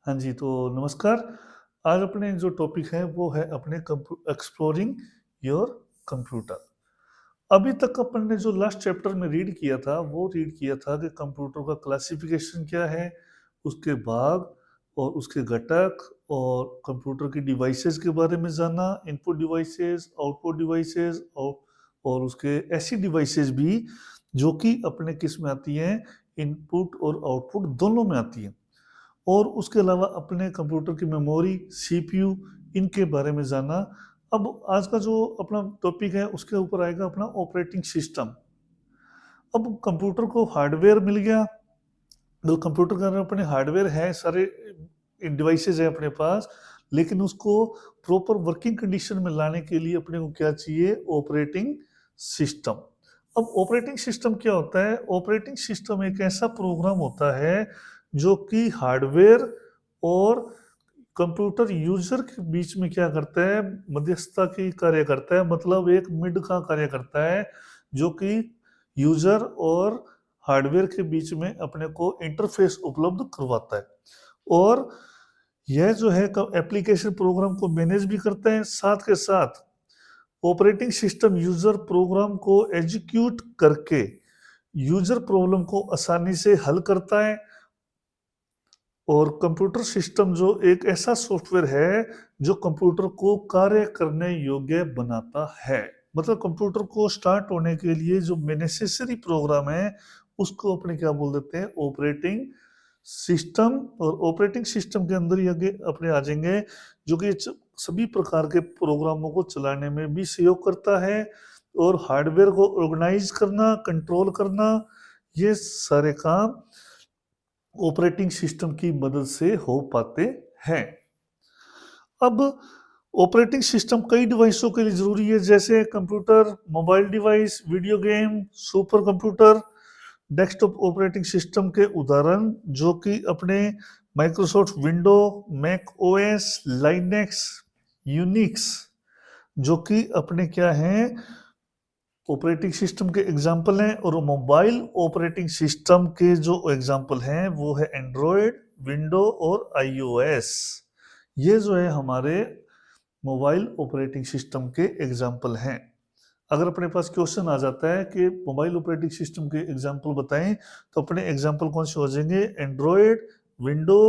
हाँ जी, तो नमस्कार। आज अपने जो टॉपिक है वो है अपने एक्सप्लोरिंग योर कंप्यूटर। अभी तक अपन ने जो लास्ट चैप्टर में रीड किया था, वो रीड किया था कि कंप्यूटर का क्लासिफिकेशन क्या है, उसके भाग और उसके घटक और कंप्यूटर की डिवाइसेस के बारे में जाना, इनपुट डिवाइसेस, आउटपुट डिवाइसेस और उसके ऐसी डिवाइसेस भी जो कि अपने किस में आती हैं, इनपुट और आउटपुट दोनों में आती हैं। और उसके अलावा अपने कंप्यूटर की मेमोरी, सीपीयू इनके बारे में जाना। अब आज का जो अपना टॉपिक है उसके ऊपर आएगा अपना ऑपरेटिंग सिस्टम। अब कंप्यूटर को हार्डवेयर मिल गया, तो कंप्यूटर के अंदर अपने हार्डवेयर है, सारे डिवाइसेस है अपने पास, लेकिन उसको प्रॉपर वर्किंग कंडीशन में लाने के लिए अपने को क्या चाहिए? Operating system. अब ऑपरेटिंग सिस्टम क्या होता है? ऑपरेटिंग सिस्टम एक ऐसा प्रोग्राम होता है जो कि हार्डवेयर और कंप्यूटर यूजर के बीच में क्या करता है? मध्यस्थता की कार्य करता है, मतलब एक मिड का कार्य करता है, जो कि यूजर और हार्डवेयर के बीच में अपने को इंटरफेस उपलब्ध करवाता है। और यह जो है एप्लीकेशन प्रोग्राम को मैनेज भी करते हैं, साथ के साथ ऑपरेटिंग सिस्टम यूजर प्रोग्राम को एग्जीक्यूट करके यूजर प्रॉब्लम को आसानी से हल करता है। और कंप्यूटर सिस्टम जो एक ऐसा सॉफ्टवेयर है जो कंप्यूटर को कार्य करने योग्य बनाता है। मतलब कंप्यूटर को स्टार्ट होने के लिए जो नेसेसरी प्रोग्राम है उसको अपने क्या बोल देते हैं? Operating system. और ऑपरेटिंग सिस्टम के अंदर ही आगे अपने आ जाएंगे जो कि सभी प्रकार के प्रोग्रामों को चलाने में भी सहयोग करता है और हार्डवेयर को ऑर्गेनाइज करना, कंट्रोल करना, ये सारे काम ऑपरेटिंग सिस्टम की मदद से हो पाते हैं। अब ऑपरेटिंग सिस्टम कई डिवाइसों के लिए ज़रूरी है, जैसे computer, mobile device, video game, super computer, desktop. Operating system के उदाहरण जो कि अपने Microsoft window, Mac OS, Linux, Unix, जो कि अपने क्या हैं? ऑपरेटिंग सिस्टम के एग्जाम्पल हैं। और मोबाइल ऑपरेटिंग सिस्टम के जो एग्जाम्पल हैं वो है एंड्रॉयड, विंडो और आईओएस। ये जो है हमारे मोबाइल ऑपरेटिंग सिस्टम के एग्जाम्पल हैं। अगर अपने पास क्वेश्चन आ जाता है कि मोबाइल ऑपरेटिंग सिस्टम के एग्जाम्पल बताएं, तो अपने एग्जाम्पल कौन से हो जाएंगे? एंड्रॉयड, विंडो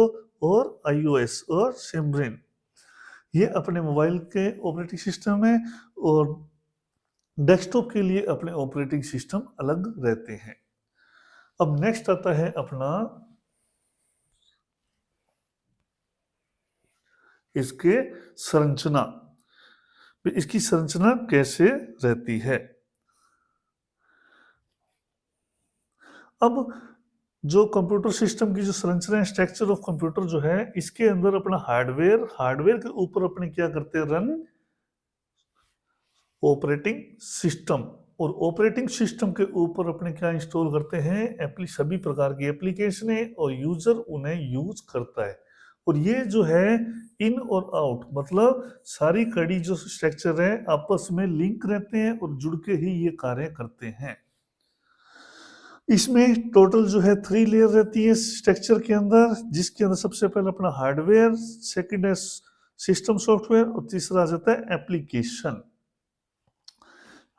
और आईओएस और सिमरिन। ये अपने मोबाइल के ऑपरेटिंग सिस्टम है। और डेस्कटॉप के लिए अपने ऑपरेटिंग सिस्टम अलग रहते हैं। अब नेक्स्ट आता है अपना इसके संरचना। इसकी संरचना कैसे रहती है? अब जो कंप्यूटर सिस्टम की जो संरचना है, स्ट्रक्चर ऑफ कंप्यूटर जो है, इसके अंदर अपना हार्डवेयर, हार्डवेयर के ऊपर अपने क्या करते हैं? Run operating system. और ऑपरेटिंग सिस्टम के ऊपर अपने क्या इंस्टॉल करते हैं? सभी प्रकार की एप्लीकेशन है और यूजर उन्हें यूज करता है। और ये जो है इन और आउट, मतलब सारी कड़ी जो स्ट्रक्चर है आपस में लिंक रहते हैं और जुड़ के ही ये कार्य करते हैं। इसमें टोटल जो है 3 लेयर रहती है स्ट्रक्चर के अंदर, जिसके अंदर सबसे पहले अपना हार्डवेयर, सेकंड है सिस्टम सॉफ्टवेयर और तीसरा आ जाता है एप्लीकेशन।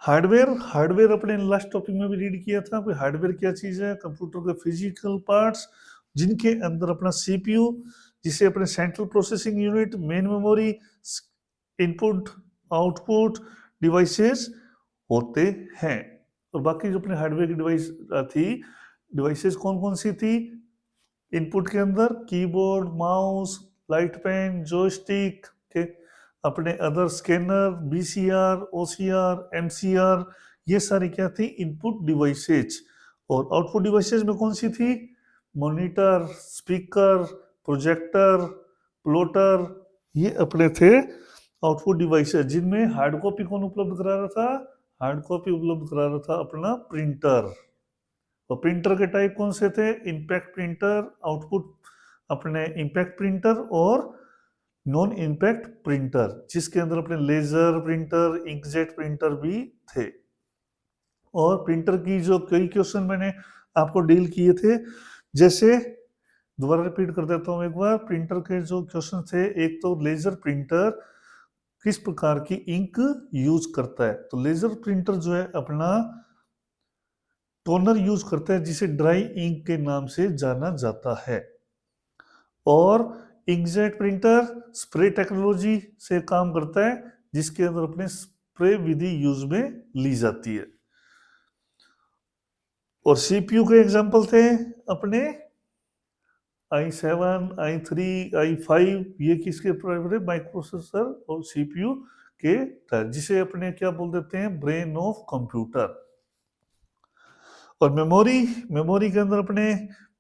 हार्डवेयर, हार्डवेयर अपने लास्ट टॉपिक में भी रीड किया था कि हार्डवेयर क्या चीज है? कंप्यूटर के फिजिकल पार्ट्स जिनके अंदर अपना सीपीयू, जिसे अपने central processing unit, main memory, input output devices होते हैं। और बाकी जो अपने हार्डवेयर की डिवाइस थी, डिवाइसेस कौन कौन सी थी? इनपुट के अंदर keyboard, mouse, light pen, joystick के, अपने other scanner, BCR, OCR, MCR, ये सारी क्या थी? Input devices. और आउटपुट डिवाइसेज में कौन सी थी? मॉनिटर, स्पीकर, प्रोजेक्टर, प्लॉटर, ये अपने थे आउटपुट डिवाइसेज, जिनमें हार्ड कॉपी कौन उपलब्ध करा रहा था? हार्ड कॉपी उपलब्ध करा रहा था अपना प्रिंटर। तो प्रिंटर के टाइप कौन से थे? इम्पैक्ट प्रिंटर, आउटपुट अपने इम्पैक्ट प्रिंटर और नॉन इम्पैक्ट प्रिंटर, जिसके अंदर अपने लेजर प्रिंटर, इंकजेट प्रिंटर भी थे। और प्रिंटर की जो कई क्वेश्चन मैंने आपको डील किए थे, जैसे दोबारा रिपीट कर देता हूँ एक बार। प्रिंटर के जो क्वेश्चन थे, एक तो लेजर प्रिंटर किस प्रकार की इंक यूज करता है, तो लेजर प्रिंटर जो है अपना टोनर यूज करता है जिसे ड्राई इंक के नाम से जाना जाता है। और इंकजेट प्रिंटर स्प्रे टेक्नोलॉजी से काम करता है जिसके अंदर अपने स्प्रे विधि यूज में ली जाती है। और सीपीयू के एग्जांपल थे अपने i7, i3, i5, ये किसके प्राइमरी माइक्रोप्रोसेसर और सीपीयू के तहत, जिसे अपने क्या बोल देते हैं, ब्रेन ऑफ कंप्यूटर। और मेमोरी, मेमोरी के अंदर अपने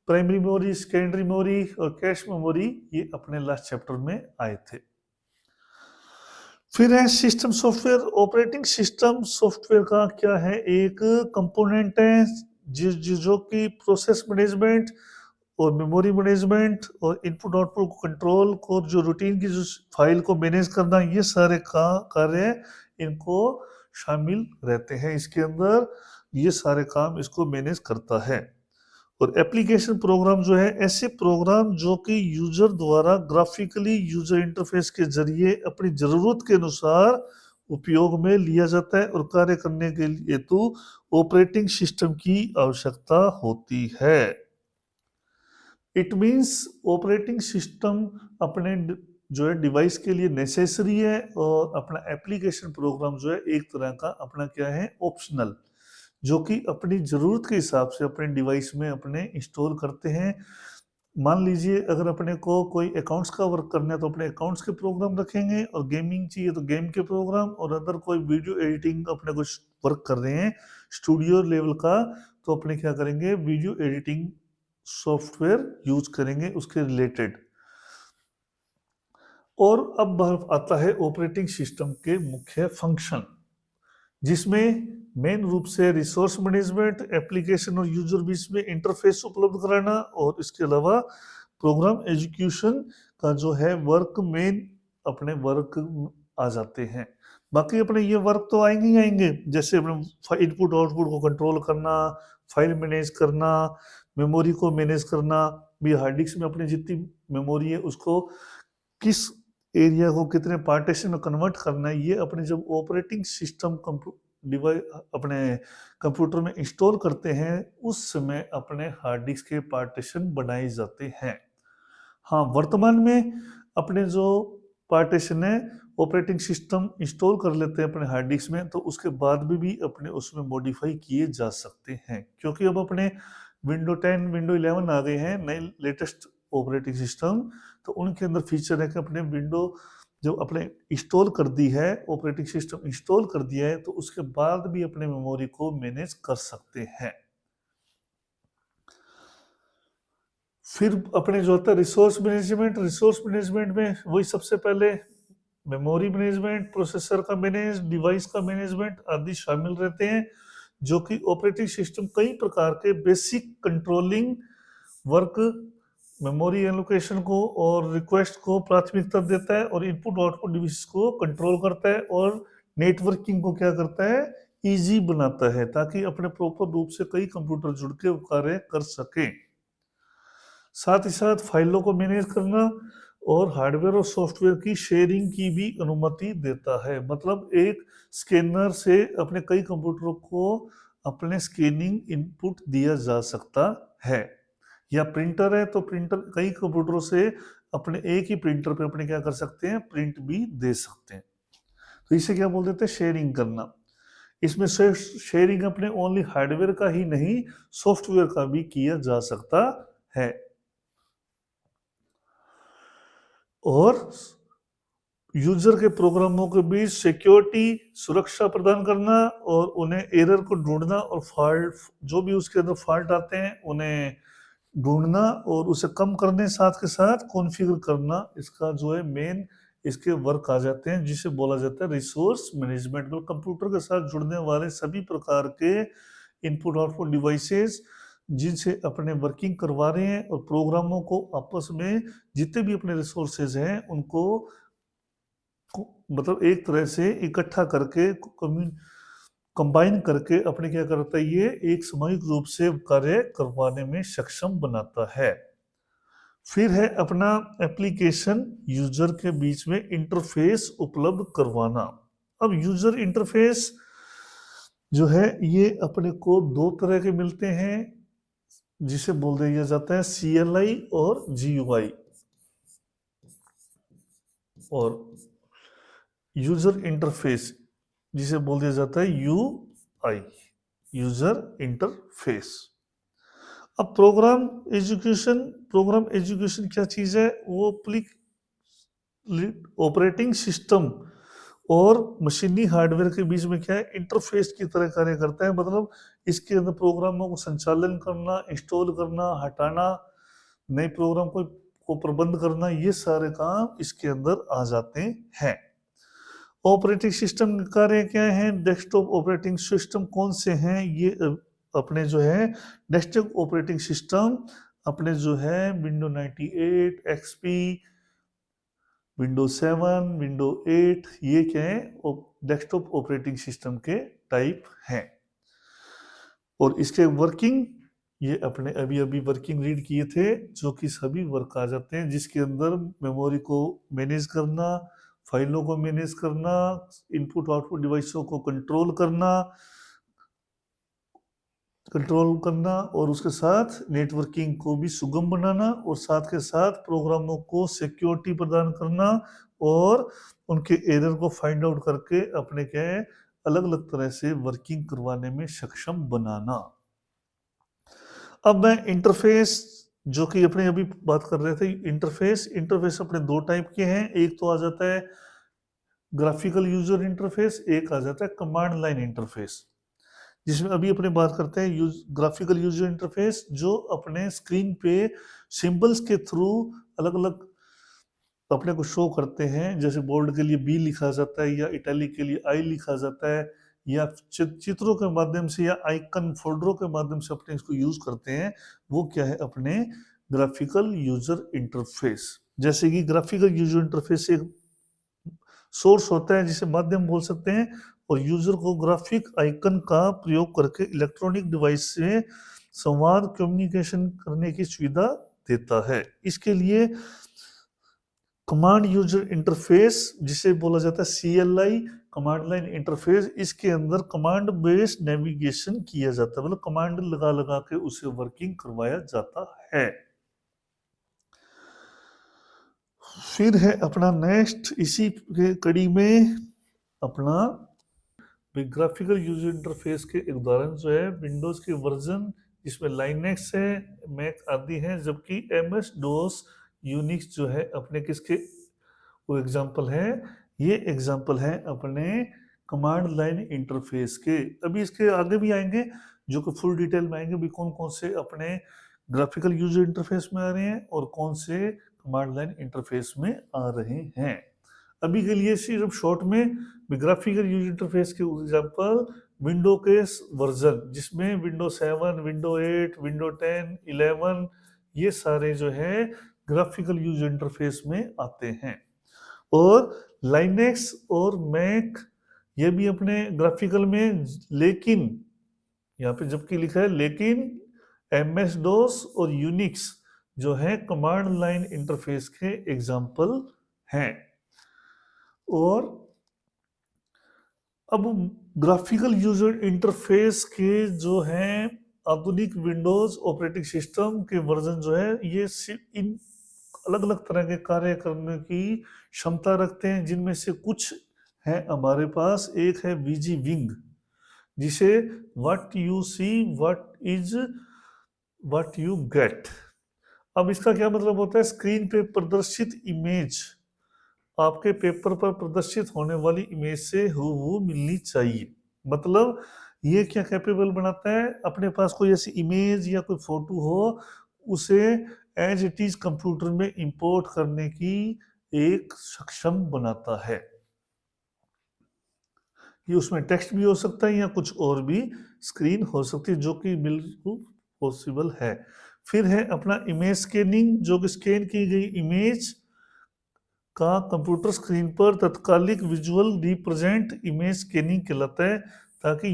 प्राइमरी मेमोरी, सेकेंडरी मेमोरी और कैश मेमोरी, ये अपने लास्ट चैप्टर में आए थे। फिर है system software. Operating system software का क्या है, एक कंपोनेंट है जो कि प्रोसेस मैनेजमेंट और मेमोरी मैनेजमेंट और इनपुट आउटपुट को कंट्रोल को, जो रूटीन की जो फाइल को मैनेज करना, ये सारे कार्य इनको शामिल रहते हैं इसके अंदर। ये सारे काम इसको मैनेज करता है। और एप्लीकेशन प्रोग्राम जो है ऐसे प्रोग्राम जो कि यूजर द्वारा ग्राफिकली यूजर इंटरफेस के जरिए अपनी जरूरत के अनुसार उपयोग में लिया जाता है और कार्य करने के लिए तो ऑपरेटिंग सिस्टम की आवश्यकता होती है। इट मींस ऑपरेटिंग सिस्टम अपने जो है डिवाइस के लिए नेसेसरी है और अपना एप्लीकेशन प्रोग्राम जो है एक तरह का अपना क्या है, ऑप्शनल, जो कि अपनी ज़रूरत के हिसाब से अपने डिवाइस में अपने इंस्टॉल करते हैं। मान लीजिए अगर अपने को कोई अकाउंट्स का वर्क करना है तो अपने अकाउंट्स के प्रोग्राम रखेंगे, और गेमिंग चाहिए तो गेम के प्रोग्राम, और अदर कोई वीडियो एडिटिंग अपने कुछ वर्क कर रहे हैं स्टूडियो लेवल का, तो अपने क्या करेंगे, वीडियो एडिटिंग सॉफ्टवेयर यूज करेंगे उसके रिलेटेड। और अब आता है ऑपरेटिंग सिस्टम के मुख्य फंक्शन, जिसमें मेन रूप से रिसोर्स मैनेजमेंट, एप्लीकेशन और यूजर बीच में इंटरफेस उपलब्ध कराना, और इसके अलावा प्रोग्राम एग्जीक्यूशन का जो है वर्क, मेन अपने वर्क आ जाते हैं। बाकी अपने ये वर्क तो आएंगे ही आएंगे, जैसे अपने इनपुट आउटपुट को कंट्रोल करना, फाइल मैनेज करना, मेमोरी को मैनेज करना, भी हार्ड डिस्क में अपनी जितनी मेमोरी है उसको किस एरिया को कितने पार्टीशन में कन्वर्ट करना है, ये अपने जब ऑपरेटिंग सिस्टम डिवाइस अपने कंप्यूटर में इंस्टॉल करते हैं उस समय अपने हार्ड डिस्क के पार्टीशन बनाए जाते हैं। हाँ, वर्तमान में अपने जो पार्टीशन है ऑपरेटिंग सिस्टम इंस्टॉल कर लेते हैं अपने हार्ड डिस्क में, तो उसके बाद भी अपने उसमें मॉडिफाई किए जा सकते हैं, क्योंकि अब अपने विंडो 10, विंडो 11 आ गए हैं नए लेटेस्ट ऑपरेटिंग सिस्टम, तो उनके अंदर फीचर है कि अपने विंडो जो अपने इंस्टॉल कर दी है, ऑपरेटिंग सिस्टम इंस्टॉल कर दिया है, तो उसके बाद भी अपने मेमोरी को मैनेज कर सकते हैं। फिर अपने जो होता है रिसोर्स मैनेजमेंट, रिसोर्स मैनेजमेंट में वही सबसे पहले मेमोरी मैनेजमेंट, प्रोसेसर का मैनेज, डिवाइस का मैनेजमेंट आदि शामिल रहते हैं, जो कि ऑपरेटिंग सिस्टम कई प्रकार के basic controlling work, memory allocation को और रिक्वेस्ट को प्राथमिकता देता है, और इनपुट आउटपुट डिवाइस को कंट्रोल करता है, और नेटवर्किंग को क्या करता है, इजी बनाता है, ताकि अपने प्रॉपर रूप से कई कंप्यूटर जुड़ के कार्य कर सकें। साथ ही साथ फाइलों को मैनेज करना और हार्डवेयर और सॉफ्टवेयर की शेयरिंग की भी अनुमति देता है। मतलब एक स्कैनर से अपने कई कंप्यूटरों को अपने स्कैनिंग इनपुट दिया जा सकता है, या प्रिंटर है तो प्रिंटर कई कंप्यूटरों से अपने एक ही प्रिंटर पे अपने क्या कर सकते हैं, प्रिंट भी दे सकते हैं। तो इसे क्या बोल देते हैं, शेयरिंग करना। इसमें सिर्फ शेयरिंग अपने ओनली हार्डवेयर का ही नहीं, सॉफ्टवेयर का भी किया जा सकता है। और यूजर के प्रोग्रामों के बीच सिक्योरिटी, सुरक्षा प्रदान करना, और उन्हें एरर को ढूंढना, और फॉल्ट जो भी उसके अंदर फॉल्ट आते हैं उन्हें ढूंढना और उसे कम करने, साथ के साथ कॉन्फ़िगर करना, इसका जो है मेन इसके वर्क आ जाते हैं, जिसे बोला जाता है रिसोर्स मैनेजमेंट। मतलब कंप्यूटर के साथ जुड़ने वाले सभी प्रकार के इनपुट आउटपुट डिवाइसेस जिनसे अपने वर्किंग करवा रहे हैं, और प्रोग्रामों को आपस में जितने भी अपने रिसोर्सेज हैं उनको मतलब एक तरह से इकट्ठा करके कंबाइन करके अपने क्या करता है, ये एक सामूहिक रूप से कार्य करवाने में सक्षम बनाता है। फिर है अपना एप्लीकेशन यूजर के बीच में इंटरफेस उपलब्ध करवाना। अब यूजर इंटरफेस जो है ये अपने को दो तरह के मिलते हैं, जिसे बोल दिया जाता है CLI और GUI। और यूजर इंटरफेस जिसे बोल दिया जाता है UI, यूजर इंटरफेस। अब प्रोग्राम एजुकेशन क्या चीज है? वो ऑपरेटिंग सिस्टम और मशीनी हार्डवेयर के बीच में क्या है, इंटरफेस की तरह कार्य करता है। मतलब इसके अंदर प्रोग्रामों को संचालन करना, इंस्टॉल करना, हटाना, नए प्रोग्राम को प्रबंध करना, ये सारे काम इसके अंदर आ जाते हैं। ऑपरेटिंग सिस्टम के कार्य क्या है? डेस्कटॉप ऑपरेटिंग सिस्टम कौन से हैं? ये अपने जो है डेस्कटॉप ऑपरेटिंग सिस्टम अपने जो है विंडो 98, XP, विंडो 7, विंडो 8, ये क्या है? डेस्कटॉप ऑपरेटिंग सिस्टम के टाइप हैं। और इसके वर्किंग ये अपने अभी अभी वर्किंग रीड किए थे, जो कि सभी वर्क आ जाते हैं, जिसके अंदर मेमोरी को मैनेज करना, फाइलों को मैनेज करना, इनपुट आउटपुट डिवाइसों को कंट्रोल करना और उसके साथ नेटवर्किंग को भी सुगम बनाना, और साथ के साथ प्रोग्रामों को सिक्योरिटी प्रदान करना और उनके एरर को फाइंड आउट करके अपने क्या है अलग अलग तरह से वर्किंग करवाने में सक्षम बनाना। अब मैं इंटरफेस जो कि अपने अभी बात कर रहे थे, इंटरफेस अपने दो टाइप के हैं। एक तो आ जाता है ग्राफिकल यूजर इंटरफेस, एक आ जाता है कमांड लाइन इंटरफेस, जिसमें अभी अपने बात करते हैं ग्राफिकल यूजर इंटरफेस, जो अपने स्क्रीन पे सिंबल्स के थ्रू अलग अलग अपने को शो करते हैं। जैसे बोल्ड के लिए B लिखा जाता है, या इटैलिक के लिए I लिखा जाता है, या चित्रों के माध्यम से या आइकन फोल्डरों के माध्यम से अपने इसको यूज करते हैं। वो क्या है? अपने ग्राफिकल यूजर इंटरफेस। जैसे कि ग्राफिकल यूजर इंटरफेस एक सोर्स होता है जिसे माध्यम बोल सकते हैं, और यूजर को ग्राफिक आइकन का प्रयोग करके इलेक्ट्रॉनिक डिवाइस से संवाद कम्युनिकेशन करने की सुविधा देता है। इसके लिए कमांड यूजर इंटरफेस जिसे बोला जाता है CLI, कमांड लाइन इंटरफेस, इसके अंदर कमांड बेस्ड नेविगेशन किया जाता है, मतलब कमांड लगा लगा के उसे वर्किंग करवाया जाता है। फिर है अपना नेक्स्ट इसी के कड़ी में अपना ग्राफिकल यूजर इंटरफेस के एक उदाहरण जो है विंडोज के वर्जन, जिसमें लाइनेक्स है, मैक आदि हैं, जबकि MS DOS यूनिक्स जो है अपने किसके वो एग्जाम्पल है? ये एग्जाम्पल है अपने कमांड लाइन इंटरफेस के। अभी इसके आगे भी आएंगे जो कि फुल डिटेल में आएंगे भी कौन कौन से अपने ग्राफिकल यूजर इंटरफेस में आ रहे हैं और कौन से कमांड लाइन इंटरफेस में आ रहे हैं। अभी के लिए सिर्फ शॉर्ट में ग्राफिकल यूजर इंटरफेस के एग्जाम्पल विंडो के वर्जन, जिसमें विंडो 7, विंडो 8, विंडो 10, 11, ये सारे जो है ग्राफिकल यूजर इंटरफेस में आते हैं। और लाइनेक्स और मैक ये भी अपने ग्राफिकल में, लेकिन यहाँ पे जबकि लिखा है लेकिन MS DOS और यूनिक्स जो है कमांड लाइन इंटरफेस के एग्जाम्पल हैं। और अब ग्राफिकल यूजर इंटरफेस के जो हैं आधुनिक विंडोज ऑपरेटिंग सिस्टम के वर्जन जो है ये इन अलग अलग तरह के कार्य करने की क्षमता रखते हैं, जिनमें से कुछ है हमारे पास। एक है VG विंग, जिसे what you see what is what you get. अब इसका क्या मतलब होता है? स्क्रीन पे प्रदर्शित इमेज आपके पेपर पर प्रदर्शित होने वाली इमेज से हूबहू मिलनी चाहिए। मतलब ये क्या कैपेबल बनाता है? अपने पास कोई ऐसी इमेज या कोई फोटो हो, उसे एज इट इज कंप्यूटर में इंपोर्ट करने की एक सक्षम बनाता है। ये उसमें टेक्स्ट भी हो सकता है या कुछ और भी स्क्रीन हो सकती है, जो कि बिल्कुल पॉसिबल है। फिर है अपना इमेज स्कैनिंग, जो कि स्कैन की गई इमेज का कंप्यूटर स्क्रीन पर तत्कालिक विजुअल रिप्रेजेंट इमेज स्कैनिंग कहलाता है, ताकि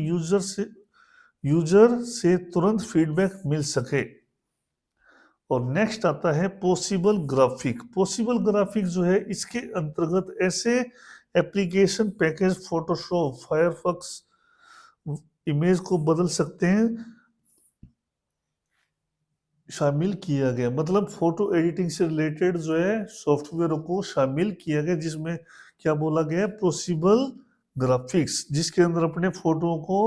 यूजर से तुरंत फीडबैक मिल सके। और नेक्स्ट आता है पॉसिबल ग्राफिक। पॉसिबल ग्राफिक जो है इसके अंतर्गत ऐसे application package Photoshop Firefox image को बदल सकते हैं शामिल किया गया, मतलब फोटो एडिटिंग से रिलेटेड जो है सॉफ्टवेयर को शामिल किया गया, जिसमें क्या बोला गया है, पॉसिबल ग्राफिक्स, जिसके अंदर अपने फोटो को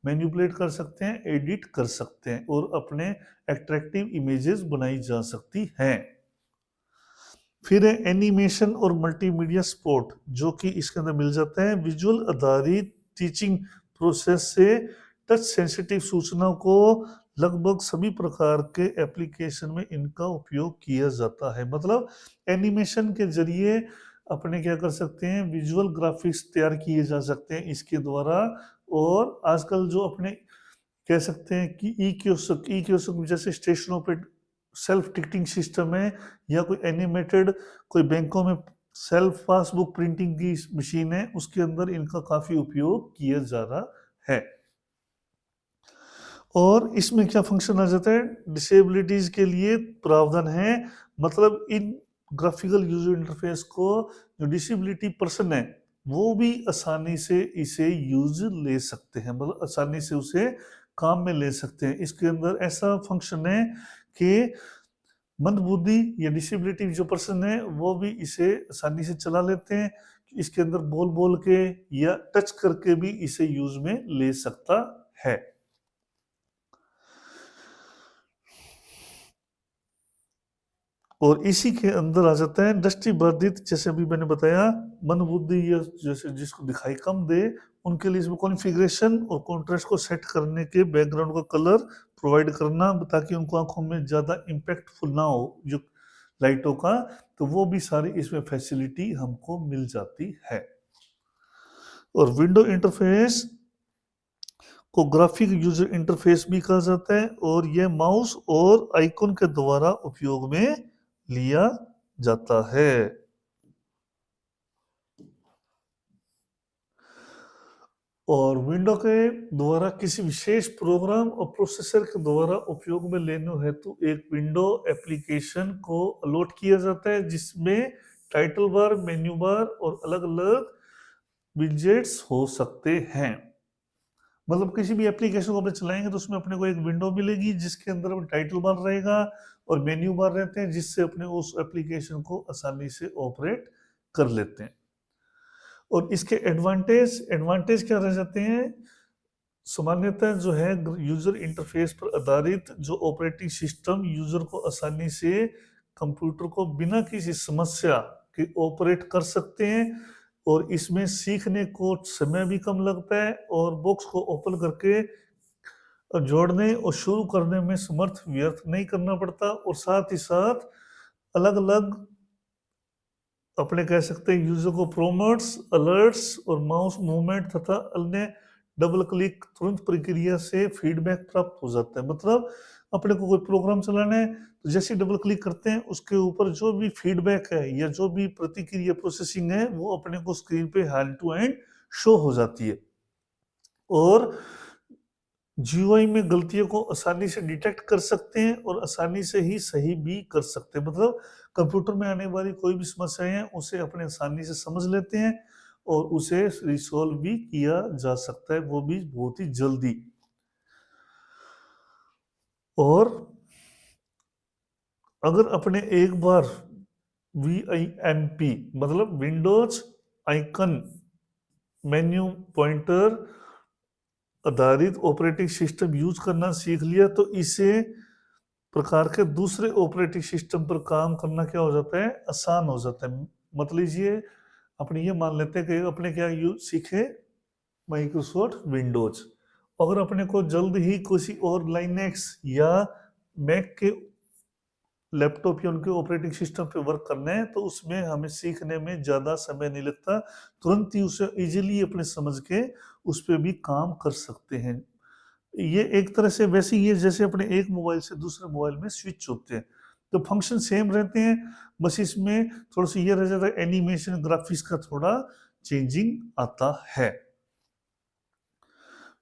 मैनिपुलेट कर सकते हैं, एडिट कर सकते हैं और अपने अट्रैक्टिव इमेजेस बनाई जा सकती हैं। फिर है एनिमेशन और मल्टीमीडिया सपोर्ट, जो कि इसके अंदर मिल जाता है। विजुअल आधारित टीचिंग प्रोसेस से टच सेंसिटिव सूचना को लगभग सभी प्रकार के एप्लीकेशन में इनका उपयोग किया जाता है। मतलब एनिमेशन के जरिए अपने क्या कर सकते हैं, विजुअल ग्राफिक्स तैयार किए जा सकते हैं इसके द्वारा। और आजकल जो अपने कह सकते हैं कि ई कियोस्क जैसे स्टेशनों पे सेल्फ टिकटिंग सिस्टम है, या कोई एनिमेटेड कोई बैंकों में सेल्फ पासबुक प्रिंटिंग की मशीन है, उसके अंदर इनका काफी उपयोग किया जा रहा है। और इसमें क्या फंक्शन आ जाता है, डिसेबिलिटीज के लिए प्रावधान है। मतलब इन ग्राफिकल यूजर इंटरफेस को जो डिसेबिलिटी पर्सन है वो भी आसानी से इसे यूज ले सकते हैं, मतलब आसानी से उसे काम में ले सकते हैं। इसके अंदर ऐसा फंक्शन है कि मंदबुद्धि या डिसेबिलिटी जो पर्सन है वो भी इसे आसानी से चला लेते हैं। इसके अंदर बोल बोल के या टच करके भी इसे यूज में ले सकता है। और इसी के अंदर आ जाता है दृष्टिबाधित, जैसे अभी मैंने बताया, मंदबुद्धि या जैसे जिसको दिखाई कम दे उनके लिए इसमें कॉन्फ़िगरेशन और कॉन्ट्रास्ट को सेट करने के बैकग्राउंड का कलर प्रोवाइड करना, ताकि उनको आंखों में ज़्यादा इम्पैक्टफुल ना हो जो लाइटों का, तो वो भी सारी इसमें फैसिलिटी हमको मिल जाती है। और विंडो इंटरफेस को ग्राफिक यूजर इंटरफेस भी कहा जाता है, और यह माउस और आइकन के द्वारा उपयोग में लिया जाता है। और विंडो के द्वारा किसी विशेष प्रोग्राम और प्रोसेसर के द्वारा उपयोग में लेने हेतु एक विंडो एप्लीकेशन को अलॉट किया जाता है, जिसमें टाइटल बार, मेन्यू बार और अलग अलग विजेट्स हो सकते हैं। मतलब किसी भी एप्लीकेशन को अपने चलाएंगे तो उसमें अपने को एक विंडो मिलेगी जिसके अंदर टाइटल बार रहेगा और मेन्यू बार रहते हैं, जिससे अपने उस एप्लीकेशन को आसानी से ऑपरेट कर लेते हैं। और इसके एडवांटेज क्या रह जाते हैं, सामान्यतः जो है यूजर इंटरफेस पर आधारित जो ऑपरेटिंग सिस्टम यूजर को आसानी से कंप्यूटर को बिना किसी समस्या के ऑपरेट कर सकते हैं, और इसमें सीखने को समय भी कम लगता है, और बॉक्स को ओपन करके जोड़ने और शुरू करने में समर्थ व्यर्थ नहीं करना पड़ता। और साथ ही साथ अलग अलग अपने कह सकते हैं यूजर को प्रोमोट्स, अलर्ट्स और माउस मूवमेंट तथा अन्य डबल क्लिक तुरंत प्रक्रिया से फीडबैक प्राप्त हो जाता है। मतलब अपने को कोई प्रोग्राम चलाना है तो जैसे डबल क्लिक करते हैं उसके ऊपर जो भी फीडबैक है या जो भी प्रतिक्रिया प्रोसेसिंग है वो अपने को स्क्रीन पे हैंड टू हैंड शो हो जाती है। और जीयूआई में गलतियों को आसानी से डिटेक्ट कर सकते हैं और आसानी से ही सही भी कर सकते हैं। मतलब कंप्यूटर में आने वाली कोई भी समस्याएं हैं उसे अपने आसानी से समझ लेते हैं और उसे रिसॉल्व भी किया जा सकता है, वो भी बहुत ही जल्दी। और अगर अपने एक बार VIMP मतलब विंडोज आइकन मेन्यू पॉइंटर आधारित ऑपरेटिंग सिस्टम यूज करना सीख लिया तो इसे प्रकार के दूसरे ऑपरेटिंग सिस्टम पर काम करना क्या हो जाता है, आसान हो जाता है। मतलब लीजिए अपने ये मान लेते हैं कि अपने क्या यूज सीखे, माइक्रोसॉफ्ट विंडोज। अगर अपने को जल्द ही किसी और लाइनेक्स या मैक के लैपटॉप या उनके ऑपरेटिंग सिस्टम पे वर्क करना है तो उसमें हमें सीखने में ज़्यादा समय नहीं लगता, तुरंत ही उसे इजीली अपने समझ के उस पर भी काम कर सकते हैं। ये एक तरह से वैसे ही है जैसे अपने एक मोबाइल से दूसरे मोबाइल में स्विच होते हैं, तो फंक्शन सेम रहते हैं, बस इसमें थोड़ा सा ये रह जाता है एनिमेशन ग्राफिक्स का थोड़ा चेंजिंग आता है।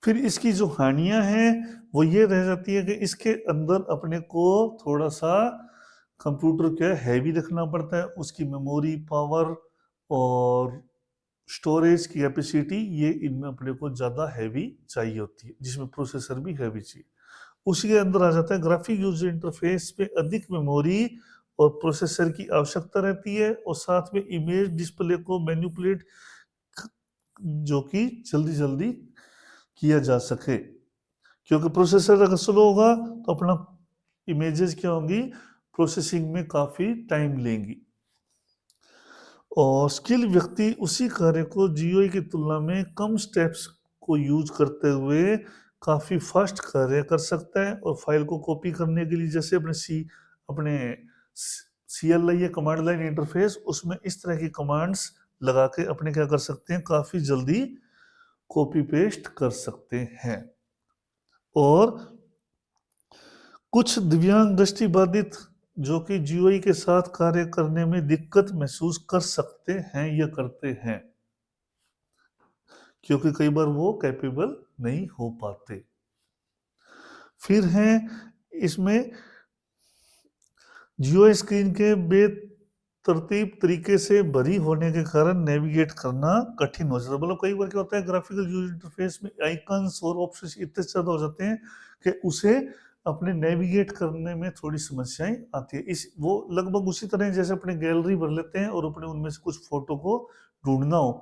फिर इसकी जो हानियां हैं वो ये रह जाती है कि इसके अंदर अपने को थोड़ा सा कंप्यूटर क्या हैवी रखना पड़ता है, उसकी मेमोरी पावर और स्टोरेज की कैपेसिटी ये इनमें अपने को ज़्यादा हैवी चाहिए होती है, जिसमें प्रोसेसर भी हैवी चाहिए। उसी के अंदर आ जाता है ग्राफिक यूजर इंटरफेस पे अधिक मेमोरी और प्रोसेसर की आवश्यकता रहती है, और साथ में इमेज डिस्प्ले को मैनिपुलेट जो कि जल्दी जल्दी किया जा सके, क्योंकि प्रोसेसर अगर स्लो होगा तो अपना इमेजेस क्या होंगी, प्रोसेसिंग में काफ़ी टाइम लेंगी। और स्किल व्यक्ति उसी कार्य को जीयूआई की तुलना में कम स्टेप्स को यूज करते हुए काफ़ी फास्ट कार्य कर सकता है, और फाइल को कॉपी करने के लिए जैसे अपने CLI या कमांड लाइन इंटरफेस, उसमें इस तरह की कमांड्स लगा के अपने क्या कर सकते हैं, काफ़ी जल्दी कॉपी पेस्ट कर सकते हैं। और कुछ दिव्यांग दृष्टिबाधित जो कि जीयूआई के साथ कार्य करने में दिक्कत महसूस कर सकते हैं या करते हैं, क्योंकि कई बार वो कैपेबल नहीं हो पाते। फिर हैं इसमें जीयूआई स्क्रीन के बेतरतीब तरीके से भरी होने के कारण नेविगेट करना कठिन हो जाता है। मतलब कई बार क्या होता है, ग्राफिकल यूजर इंटरफेस में आइकन्स और ऑप्शंस इतने ज़्यादा हो जाते हैं कि उसे अपने नेविगेट करने में थोड़ी समस्याएं आती है। इस वो लगभग उसी तरह जैसे अपने गैलरी भर लेते हैं और अपने उनमें से कुछ फोटो को ढूंढना हो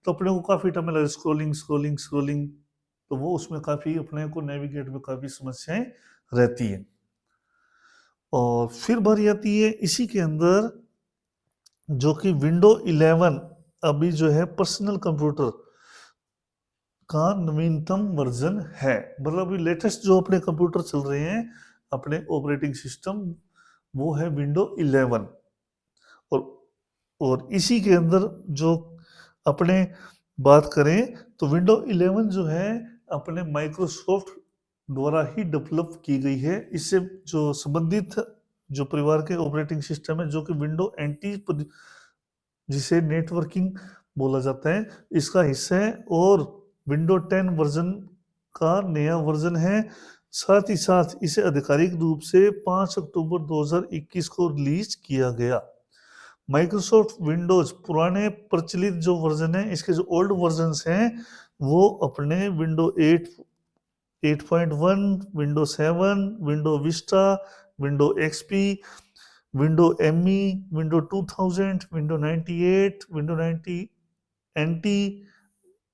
तो अपने को काफ़ी टाइम लगता है, स्क्रोलिंग स्क्रोलिंग स्क्रोलिंग, तो वो उसमें काफ़ी अपने को नेविगेट में काफ़ी समस्याएं रहती हैं। और फिर बारी आती है इसी के अंदर जो कि विंडो 11 अभी जो है पर्सनल कंप्यूटर का नवीनतम वर्जन है। मतलब अभी लेटेस्ट जो अपने कंप्यूटर चल रहे हैं, अपने ऑपरेटिंग सिस्टम, वो है विंडो 11। और और इसी के अंदर जो अपने बात करें तो विंडो 11 जो है अपने माइक्रोसॉफ्ट द्वारा ही डेवलप की गई है। इससे जो संबंधित जो परिवार के ऑपरेटिंग सिस्टम है जो कि विंडो एंटी जिसे नेटवर्किंग बोला जाता है, इसका हिस्सा है, और विंडो 10 वर्जन का नया वर्जन है। साथ ही साथ इसे आधिकारिक रूप से 5 अक्टूबर 2021 को रिलीज किया गया। माइक्रोसॉफ्ट विंडोज पुराने प्रचलित जो वर्जन है, इसके जो ओल्ड वर्जन्स हैं वो अपने window 8, 8.1, window 7, window Vista, window XP, window ME, window 2000, window 98, window 90 NT,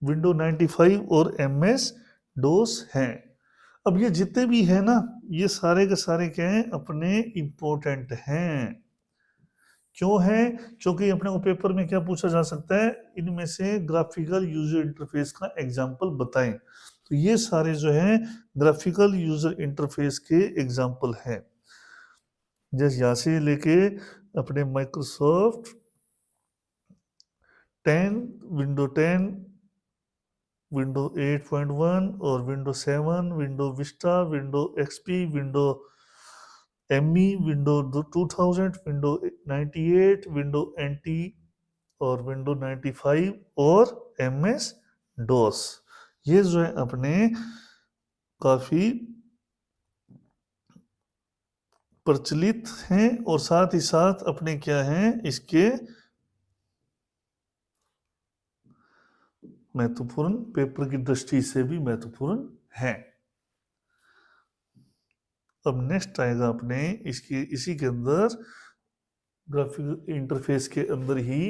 window 95 और MS डोस हैं। अब ये जितने भी हैं ना, ये सारे के सारे क्या हैं, अपने इम्पोर्टेंट हैं। क्यों है? क्योंकि अपने को पेपर में क्या पूछा जा सकता है, इनमें से ग्राफिकल यूजर इंटरफेस का एग्जाम्पल बताएं। तो ये सारे जो हैं ग्राफिकल यूजर इंटरफेस के एग्जाम्पल हैं। जैसे यहाँ से लेके अपने माइक्रोसॉफ्ट 10, विंडो 10, विंडो 8.1 और window 7, window Vista, window XP, window ME, window 2000, window 98, window NT और विंडो 95 और MS डॉस, ये जो है अपने काफी प्रचलित हैं, और साथ ही साथ अपने क्या हैं, इसके महत्वपूर्ण, पेपर की दृष्टि से भी महत्वपूर्ण है। अब नेक्स्ट आएगा अपने इसके इसी के अंदर ग्राफिक इंटरफेस के अंदर ही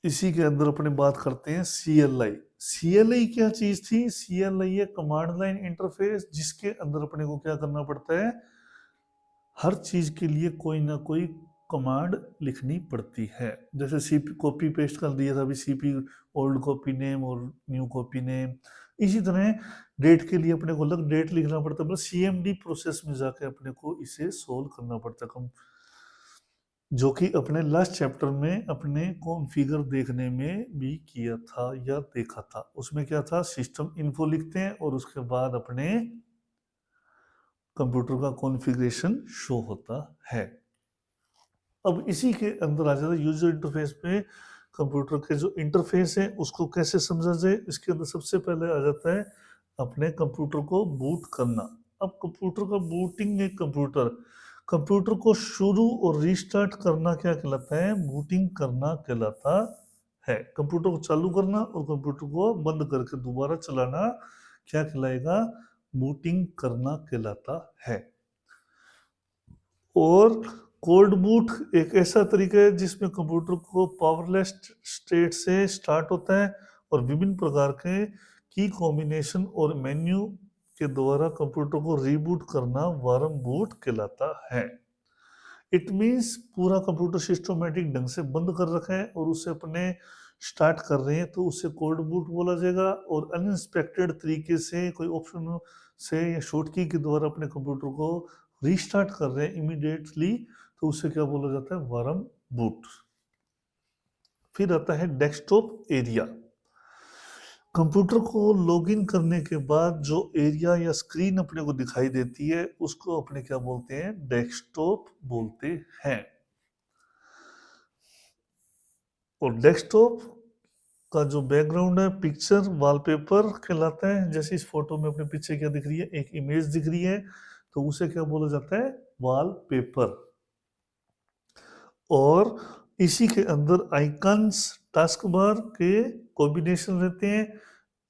इसी के अंदर अपने बात करते हैं CLI। CLI क्या चीज थी? CLI है कमांड लाइन इंटरफेस, जिसके अंदर अपने को क्या करना पड़ता है, हर चीज के लिए कोई ना कोई कमांड लिखनी पड़ती है। जैसे CP कॉपी पेस्ट कर दिया था अभी, CP ओल्ड कॉपी नेम और न्यू कॉपी नेम। इसी तरह डेट के लिए अपने को अलग डेट लिखना पड़ता है, मतलब CMD प्रोसेस में जाके अपने को इसे सोल्व करना पड़ता है, जो कि अपने लास्ट चैप्टर में अपने कॉन्फ़िगर देखने में भी किया था या देखा था। उसमें क्या था, सिस्टम इन्फो लिखते हैं और उसके बाद अपने कंप्यूटर का कॉन्फ़िगरेशन शो होता है। अब इसी के अंदर आ जाता है यूजर इंटरफेस पे कंप्यूटर के जो इंटरफेस है उसको कैसे समझा जाए। इसके अंदर सबसे पहले आ जाता है अपने कंप्यूटर को बूट करना। अब कंप्यूटर का बूटिंग, एक कंप्यूटर कंप्यूटर को शुरू और रीस्टार्ट करना क्या कहलाता है? बूटिंग करना कहलाता है। कंप्यूटर को चालू करना और कंप्यूटर को बंद करके दोबारा चलाना क्या कहलाएगा? बूटिंग करना कहलाता है। और कोल्ड बूट एक ऐसा तरीका है जिसमें कंप्यूटर को पावरलेस स्टेट से स्टार्ट होता है और विभिन्न प्रकार के की कॉम्बिनेशन और मेन्यू के द्वारा कंप्यूटर को रीबूट करना वार्म बूट कहलाता है। इट मीन्स पूरा कंप्यूटर सिस्टमेटिक ढंग से बंद कर रखा है और उसे अपने स्टार्ट कर रहे हैं तो उसे कोल्ड बूट बोला जाएगा। और अनइंस्पेक्टेड तरीके से कोई ऑप्शन से या शॉर्ट की के द्वारा अपने कंप्यूटर को रीस्टार्ट कर रहे हैं इमीडिएटली तो उसे क्या बोला जाता है? Warm boot. फिर आता है डेस्कटॉप एरिया। कंप्यूटर को लॉगिन करने के बाद जो एरिया या स्क्रीन अपने को दिखाई देती है उसको अपने क्या बोलते हैं? डेस्कटॉप बोलते हैं। और डेस्कटॉप का जो बैकग्राउंड है पिक्चर वॉलपेपर कहलाता है। जैसे इस फोटो में अपने पीछे क्या दिख रही है? एक इमेज दिख रही है तो उसे क्या बोला जाता है? वॉलपेपर। और इसी के अंदर आइकन्स टास्क बार के कॉम्बिनेशन रहते हैं।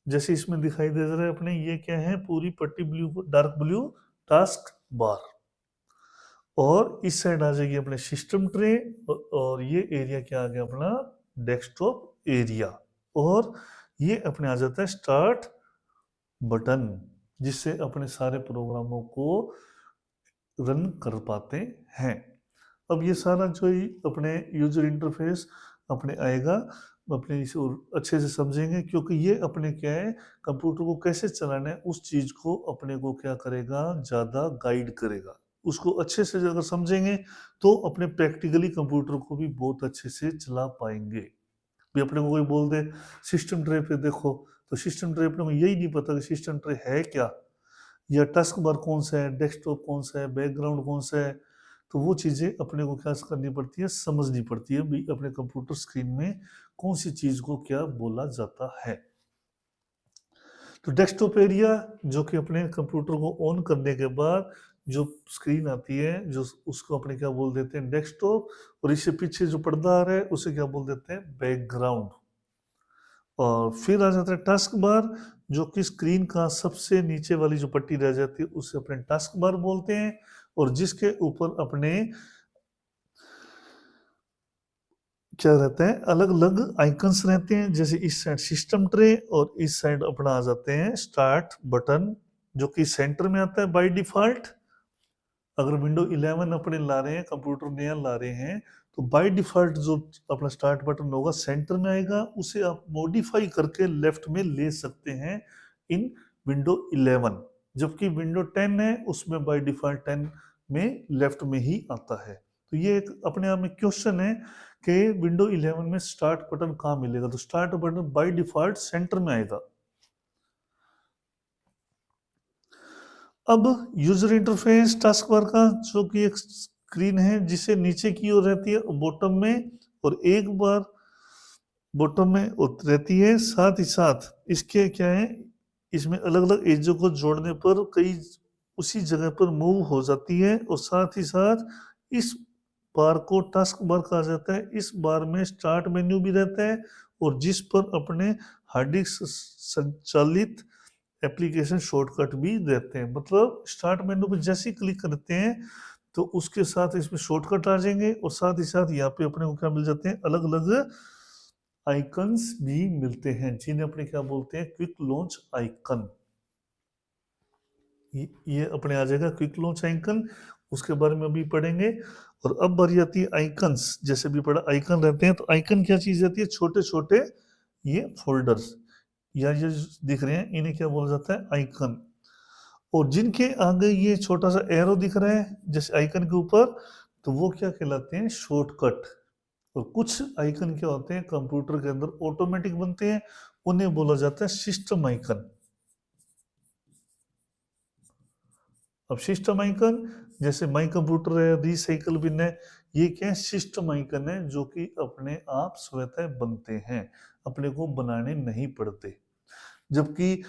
जैसे इसमें दिखाई दे रहा है अपने, ये क्या है? पूरी पट्टी blue, dark blue task bar. और इस साइड आ जाएगी अपने सिस्टम ट्रे और ये एरिया क्या आ गया अपना? Desktop area. और ये अपने आ जाता है स्टार्ट बटन जिससे अपने सारे प्रोग्रामों को रन कर पाते हैं। अब ये सारा जो ही अपने यूजर इंटरफेस अपने आएगा अपने इसे और अच्छे से समझेंगे क्योंकि ये अपने क्या है? कंप्यूटर को कैसे चलाना है उस चीज को अपने को क्या करेगा? ज्यादा गाइड करेगा। उसको अच्छे से अगर समझेंगे तो अपने प्रैक्टिकली कंप्यूटर को भी बहुत अच्छे से चला पाएंगे। भी अपने को कोई बोल दे सिस्टम ट्रे पे देखो तो सिस्टम ट्रे अपने को यही नहीं पता कि सिस्टम ट्रे है क्या, या टास्क बार कौन सा है, डेस्कटॉप कौन सा है, बैकग्राउंड कौन सा है। तो वो चीज़ें अपने को क्या करनी पड़ती है? समझनी पड़ती है भी अपने कंप्यूटर स्क्रीन में कौन सी चीज़ को क्या बोला जाता है। तो डेस्कटॉप एरिया जो कि अपने कंप्यूटर को ऑन करने के बाद जो स्क्रीन आती है जो उसको अपने क्या बोल देते हैं? डेस्कटॉप। और इससे पीछे जो पर्दा आ रहा है उसे क्या बोल देते हैं? बैकग्राउंड। और फिर आ जाता है टास्क बार जो कि स्क्रीन का सबसे नीचे वाली जो पट्टी रह जाती है उसे अपने टास्क बार बोलते हैं। और जिसके ऊपर अपने क्या रहते हैं? अलग अलग आइकन्स रहते हैं। जैसे इस साइड सिस्टम ट्रे और इस साइड अपना आ जाते हैं स्टार्ट बटन जो कि सेंटर में आता है बाय डिफॉल्ट। अगर विंडो 11 अपने ला रहे हैं, कंप्यूटर नया ला रहे हैं तो बाय डिफॉल्ट जो अपना स्टार्ट बटन होगा सेंटर में आएगा। उसे आप मॉडिफाई करके लेफ्ट में ले सकते हैं इन विंडो 11। जबकि विंडो 10 है उसमें बाय डिफॉल्ट 10 में लेफ्ट में ही आता है। तो ये एक अपने आप में क्वेश्चन है कि विंडो 11 में स्टार्ट बटन कहाँ मिलेगा? तो start button by default centre में आएगा। अब यूजर इंटरफेस टास्क बार का जो कि एक स्क्रीन है जिसे नीचे की ओर रहती है बॉटम में, और एक बार बॉटम में रहती है। साथ ही साथ इसके क्या है? इसमें अलग अलग एजों को जोड़ने पर कई उसी जगह पर मूव हो जाती है। और साथ ही साथ इस बार को टास्क बार कहा जाता है। इस बार में स्टार्ट मेन्यू भी रहता है और जिस पर अपने हार्ड डिस्क संचालित एप्लीकेशन शॉर्टकट भी रहते हैं। मतलब स्टार्ट मेन्यू पे जैसे ही क्लिक करते हैं तो उसके साथ इसमें शॉर्टकट आ जाएंगे और साथ ही साथ यहाँ पे अपने को क्या मिल जाते हैं? अलग अलग आइकन्स भी मिलते हैं जिन्हें अपने क्या बोलते हैं? Quick launch icon. ये अपने आ जाएगा क्विक लॉन्च आइकन, उसके बारे में अभी पढ़ेंगे। और अब बारी आती है आइकन्स। जैसे भी पढ़ा आइकन रहते हैं तो आइकन क्या चीज रहती है? छोटे छोटे ये फोल्डर्स या ये दिख रहे हैं इन्हें क्या बोला जाता है? आइकन। और जिनके आगे ये छोटा सा एरो दिख रहा है जैसे आइकन के ऊपर तो वो क्या कहलाते हैं? शॉर्टकट। और कुछ आइकन क्या होते हैं कंप्यूटर के अंदर ऑटोमेटिक बनते हैं, उन्हें बोला जाता है सिस्टम आइकन। अब सिस्टम आइकन जैसे माई कंप्यूटर है, रिसाइकल बिन है, ये क्या है, सिस्टम आइकन है जो कि अपने आप स्वतः बनते हैं, अपने को बनाने नहीं पड़ते। जबकि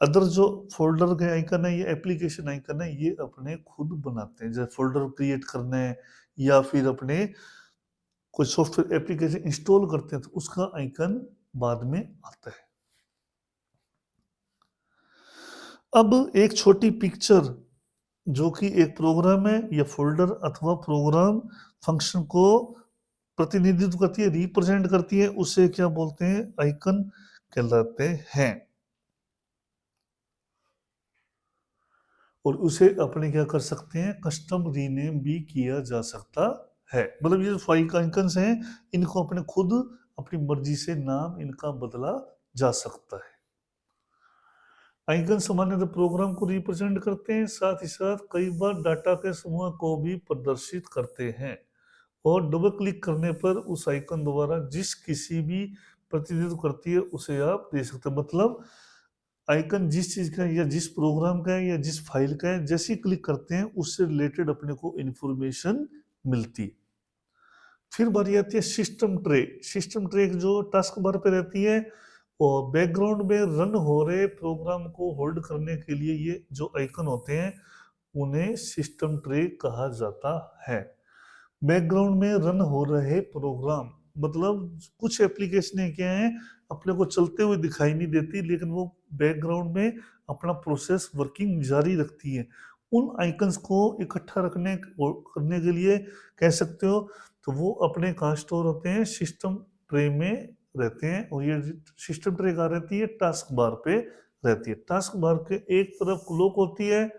अदर जो फोल्डर के आइकन है, ये एप्लीकेशन आइकन है, ये अपने खुद बनाते हैं। जैसे फोल्डर क्रिएट करना है या फिर अपने कोई सॉफ्टवेयर एप्लीकेशन इंस्टॉल करते हैं तो उसका आइकन बाद में आता है। अब एक छोटी पिक्चर जो कि एक प्रोग्राम है या फोल्डर अथवा प्रोग्राम फंक्शन को प्रतिनिधित्व करती है, रिप्रेजेंट करती है, उसे क्या बोलते हैं, आइकन कहलाते हैं। और उसे अपने क्या कर सकते हैं, कस्टम रीनेम भी किया जा सकता है। मतलब ये जो फाइल आइकन्स हैं, इनको अपने खुद अपनी मर्जी से नाम इनका बदला जा सकता है। आइकन सामान्यतः प्रोग्राम को रिप्रेजेंट करते हैं, साथ ही साथ कई बार डाटा के समूह को भी प्रदर्शित करते हैं। और डबल क्लिक करने पर उस आइकन द्वारा जिस किसी भी प्रतिनिधित्व करती है उसे आप दे सकते हैं। मतलब आइकन जिस चीज का है या जिस प्रोग्राम का है या जिस फाइल का है, जैसे ही क्लिक करते हैं उससे रिलेटेड अपने को इंफॉर्मेशन मिलती है। फिर बारी आती है सिस्टम ट्रे। सिस्टम ट्रे जो टास्क बार पे रहती है और बैकग्राउंड में रन हो रहे प्रोग्राम को होल्ड करने के लिए ये जो आइकन होते हैं उन्हें सिस्टम ट्रे कहा जाता है। बैकग्राउंड में रन हो रहे प्रोग्राम मतलब कुछ एप्लीकेशन क्या है, अपने को चलते हुए दिखाई नहीं देती लेकिन वो बैकग्राउंड में अपना प्रोसेस वर्किंग जारी रखती है। उन आइकन्स को इकट्ठा रखने करने के लिए कह सकते हो, तो वो अपने कहाँ स्टोर होते हैं, सिस्टम ट्रे में रहते हैं। और ये सिस्टम ट्रे कहाँ रहती है, टास्क बार पे रहती है। टास्क बार के एक तरफ क्लॉक होती है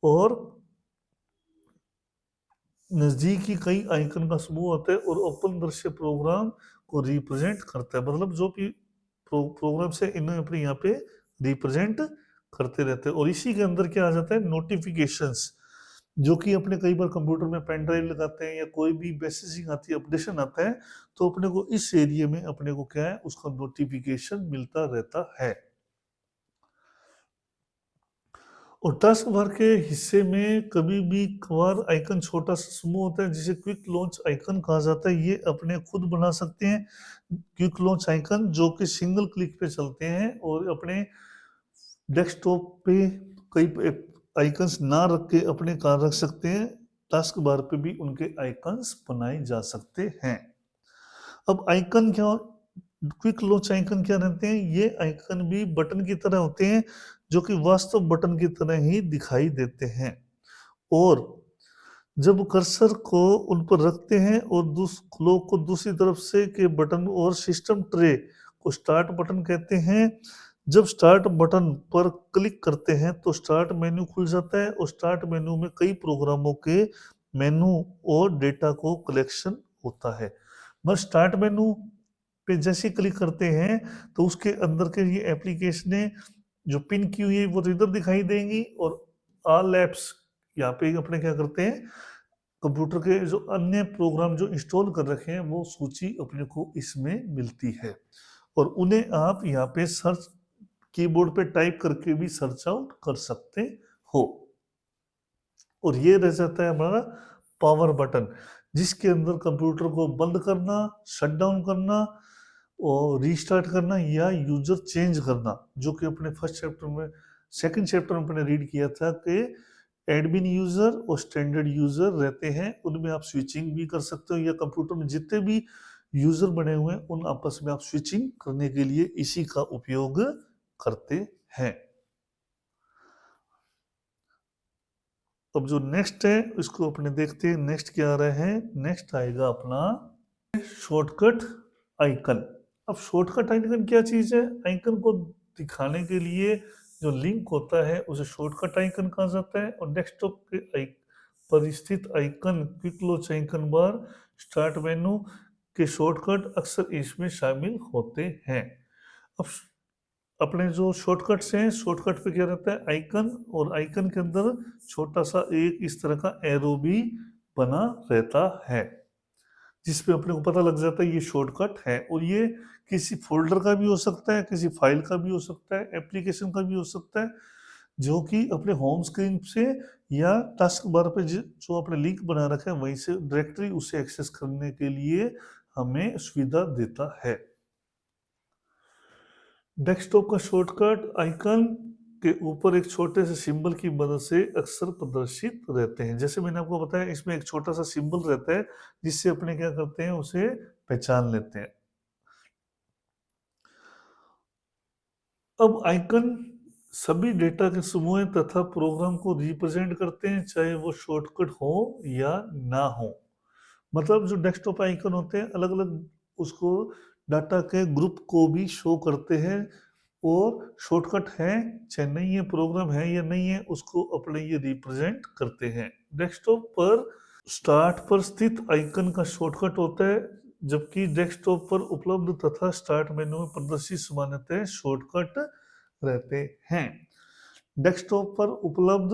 और नजदीकी कई आइकन का समूह होता है और ओपन दृश्य प्रोग्राम को रिप्रेजेंट करता है। मतलब जो भी प्रोग्राम से इन्हें अपने यहाँ पे रिप्रेजेंट करते रहते हैं। और इसी के अंदर क्या आ जाता है, नोटिफिकेशंस, जो कि अपने कई बार कंप्यूटर में पेन ड्राइव लगाते हैं या कोई भी मैसेजिंग आती है, अपडेशन आता है, तो अपने को इस एरिया में अपने को क्या है, उसका नोटिफिकेशन मिलता रहता है। और टास्क बार के हिस्से में कभी भी कभार आइकन छोटा सा समूह होता है जिसे क्विक लॉन्च आइकन कहा जाता है। ये अपने खुद बना सकते हैं क्विक लॉन्च आइकन जो कि सिंगल क्लिक पे चलते हैं और अपने डेस्कटॉप पे कई आइकन्स ना रख के अपने कार रख सकते हैं। टास्क बार पे भी उनके आइकन्स बनाए जा सकते हैं। अब आइकन क्या, क्विक लॉन्च आइकन क्या रहते हैं, ये आइकन भी बटन की तरह होते हैं जो कि वास्तव बटन की तरह ही दिखाई देते हैं। और जब कर्सर को उन पर रखते हैं और क्लॉक को दूसरी तरफ से के बटन और सिस्टम ट्रे को स्टार्ट बटन कहते हैं। जब स्टार्ट बटन पर क्लिक करते हैं तो स्टार्ट मेन्यू खुल जाता है और स्टार्ट मेन्यू में कई प्रोग्रामों के मेनू और डेटा को कलेक्शन होता है। बस स्टार्ट मेनू पे जैसे क्लिक करते हैं तो उसके अंदर के ये एप्लीकेशनें जो पिन की हुई है वो इधर दिखाई देंगी और ऑल एप्स यहाँ पे अपने क्या करते हैं, कंप्यूटर के जो अन्य प्रोग्राम जो इंस्टॉल कर रखे हैं वो सूची अपने को इसमें मिलती है और उन्हें आप यहाँ पे सर्च कीबोर्ड पे टाइप करके भी सर्च आउट कर सकते हो। और ये रह जाता है हमारा पावर बटन, जिसके अंदर कंप्यूटर को बंद करना, शट डाउन करना और रीस्टार्ट करना या यूजर चेंज करना, जो कि अपने फर्स्ट चैप्टर में सेकंड चैप्टर में अपने रीड किया था कि एडमिन यूजर और स्टैंडर्ड यूजर रहते हैं, उनमें आप स्विचिंग भी कर सकते हो या कंप्यूटर में जितने भी यूजर बने हुए हैं उन आपस में आप स्विचिंग करने के लिए इसी का उपयोग करते हैं। अब जो नेक्स्ट है इसको अपने देखते हैं, नेक्स्ट क्या आ रहा है, नेक्स्ट आएगा अपना शॉर्टकट आइकन। अब शॉर्टकट आइकन क्या चीज है, आइकन को दिखाने के लिए जो लिंक होता है उसे शॉर्टकट आइकन कहा जाता है। और डेस्कटॉप के पर स्थित आइकन क्विक लॉन्च आइकन बार स्टार्ट मेनू के शॉर्टकट अक्सर इसमें शामिल होते हैं। अब अपने जो शॉर्टकट्स हैं, शॉर्टकट पे क्या रहता है, आइकन, और आइकन के अंदर छोटा सा एक इस तरह का एरो भी बना रहता है जिसपे अपने को पता लग जाता है ये शॉर्टकट है। और ये किसी फोल्डर का भी हो सकता है, किसी फाइल का भी हो सकता है, एप्लीकेशन का भी हो सकता है। जो कि अपने होम स्क्रीन से या टास्क बार पे जो आपने लिंक बना रखा है वहीं से डायरेक्टली उसे एक्सेस करने के लिए हमें सुविधा देता है। डेस्कटॉप का शॉर्टकट आइकन के ऊपर एक छोटे से सिंबल की मदद से अक्सर प्रदर्शित रहते हैं। जैसे मैंने आपको बताया, इसमें एक छोटा सा सिंबल रहता है जिससे अपने क्या करते हैं, उसे पहचान लेते हैं। अब आइकन सभी डेटा के समूह तथा प्रोग्राम को रिप्रेजेंट करते हैं, चाहे वो शॉर्टकट हो या ना हो। मतलब जो डेस्कटॉप आइकन होते हैं अलग अलग उसको डाटा के ग्रुप को भी शो करते हैं, और शॉर्टकट है चाहे नहीं है, प्रोग्राम है या नहीं है, उसको अपने ये रिप्रेजेंट करते हैं। डेस्कटॉप पर स्टार्ट पर स्थित आइकन का शॉर्टकट होता है, जबकि डेस्कटॉप पर उपलब्ध तथा स्टार्ट मेनू में प्रदर्शित सामान्यतः शॉर्टकट रहते हैं। डेस्कटॉप पर उपलब्ध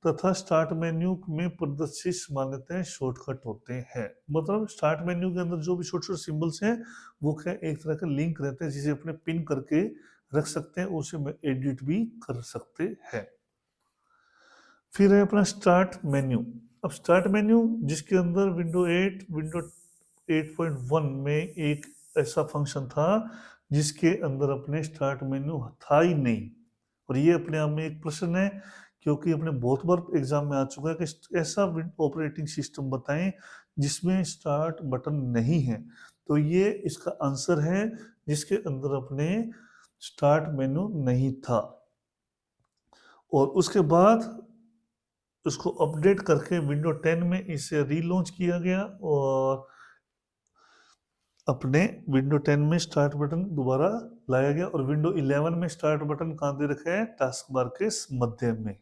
तथा स्टार्ट मेन्यू में प्रदर्शित सामान्यतः शॉर्टकट होते हैं। मतलब स्टार्ट मेन्यू के अंदर जो भी छोटे छोटे सिंबल्स हैं वो क्या एक तरह का लिंक रहते हैं जिसे अपने पिन करके रख सकते हैं, उसे में एडिट भी कर सकते हैं। फिर है अपना स्टार्ट मेन्यू। अब स्टार्ट मेन्यू जिसके अंदर विंडो 8 विंडो 8.1 में एक ऐसा फंक्शन था जिसके अंदर अपने स्टार्ट मेन्यू था ही नहीं, और ये अपने आप में एक प्रश्न है, क्योंकि अपने बहुत बार एग्जाम में आ चुका है कि ऐसा ऑपरेटिंग सिस्टम बताएं जिसमें स्टार्ट बटन नहीं है। तो ये इसका आंसर है जिसके अंदर अपने स्टार्ट मेन्यू नहीं था। और उसके बाद उसको अपडेट करके विंडो 10 में इसे रीलॉन्च किया गया, और अपने विंडो 10 में स्टार्ट बटन दोबारा लाया गया, और विंडो 11 में स्टार्ट बटन कहाँ दे रखा है, टास्क बार के मध्य में।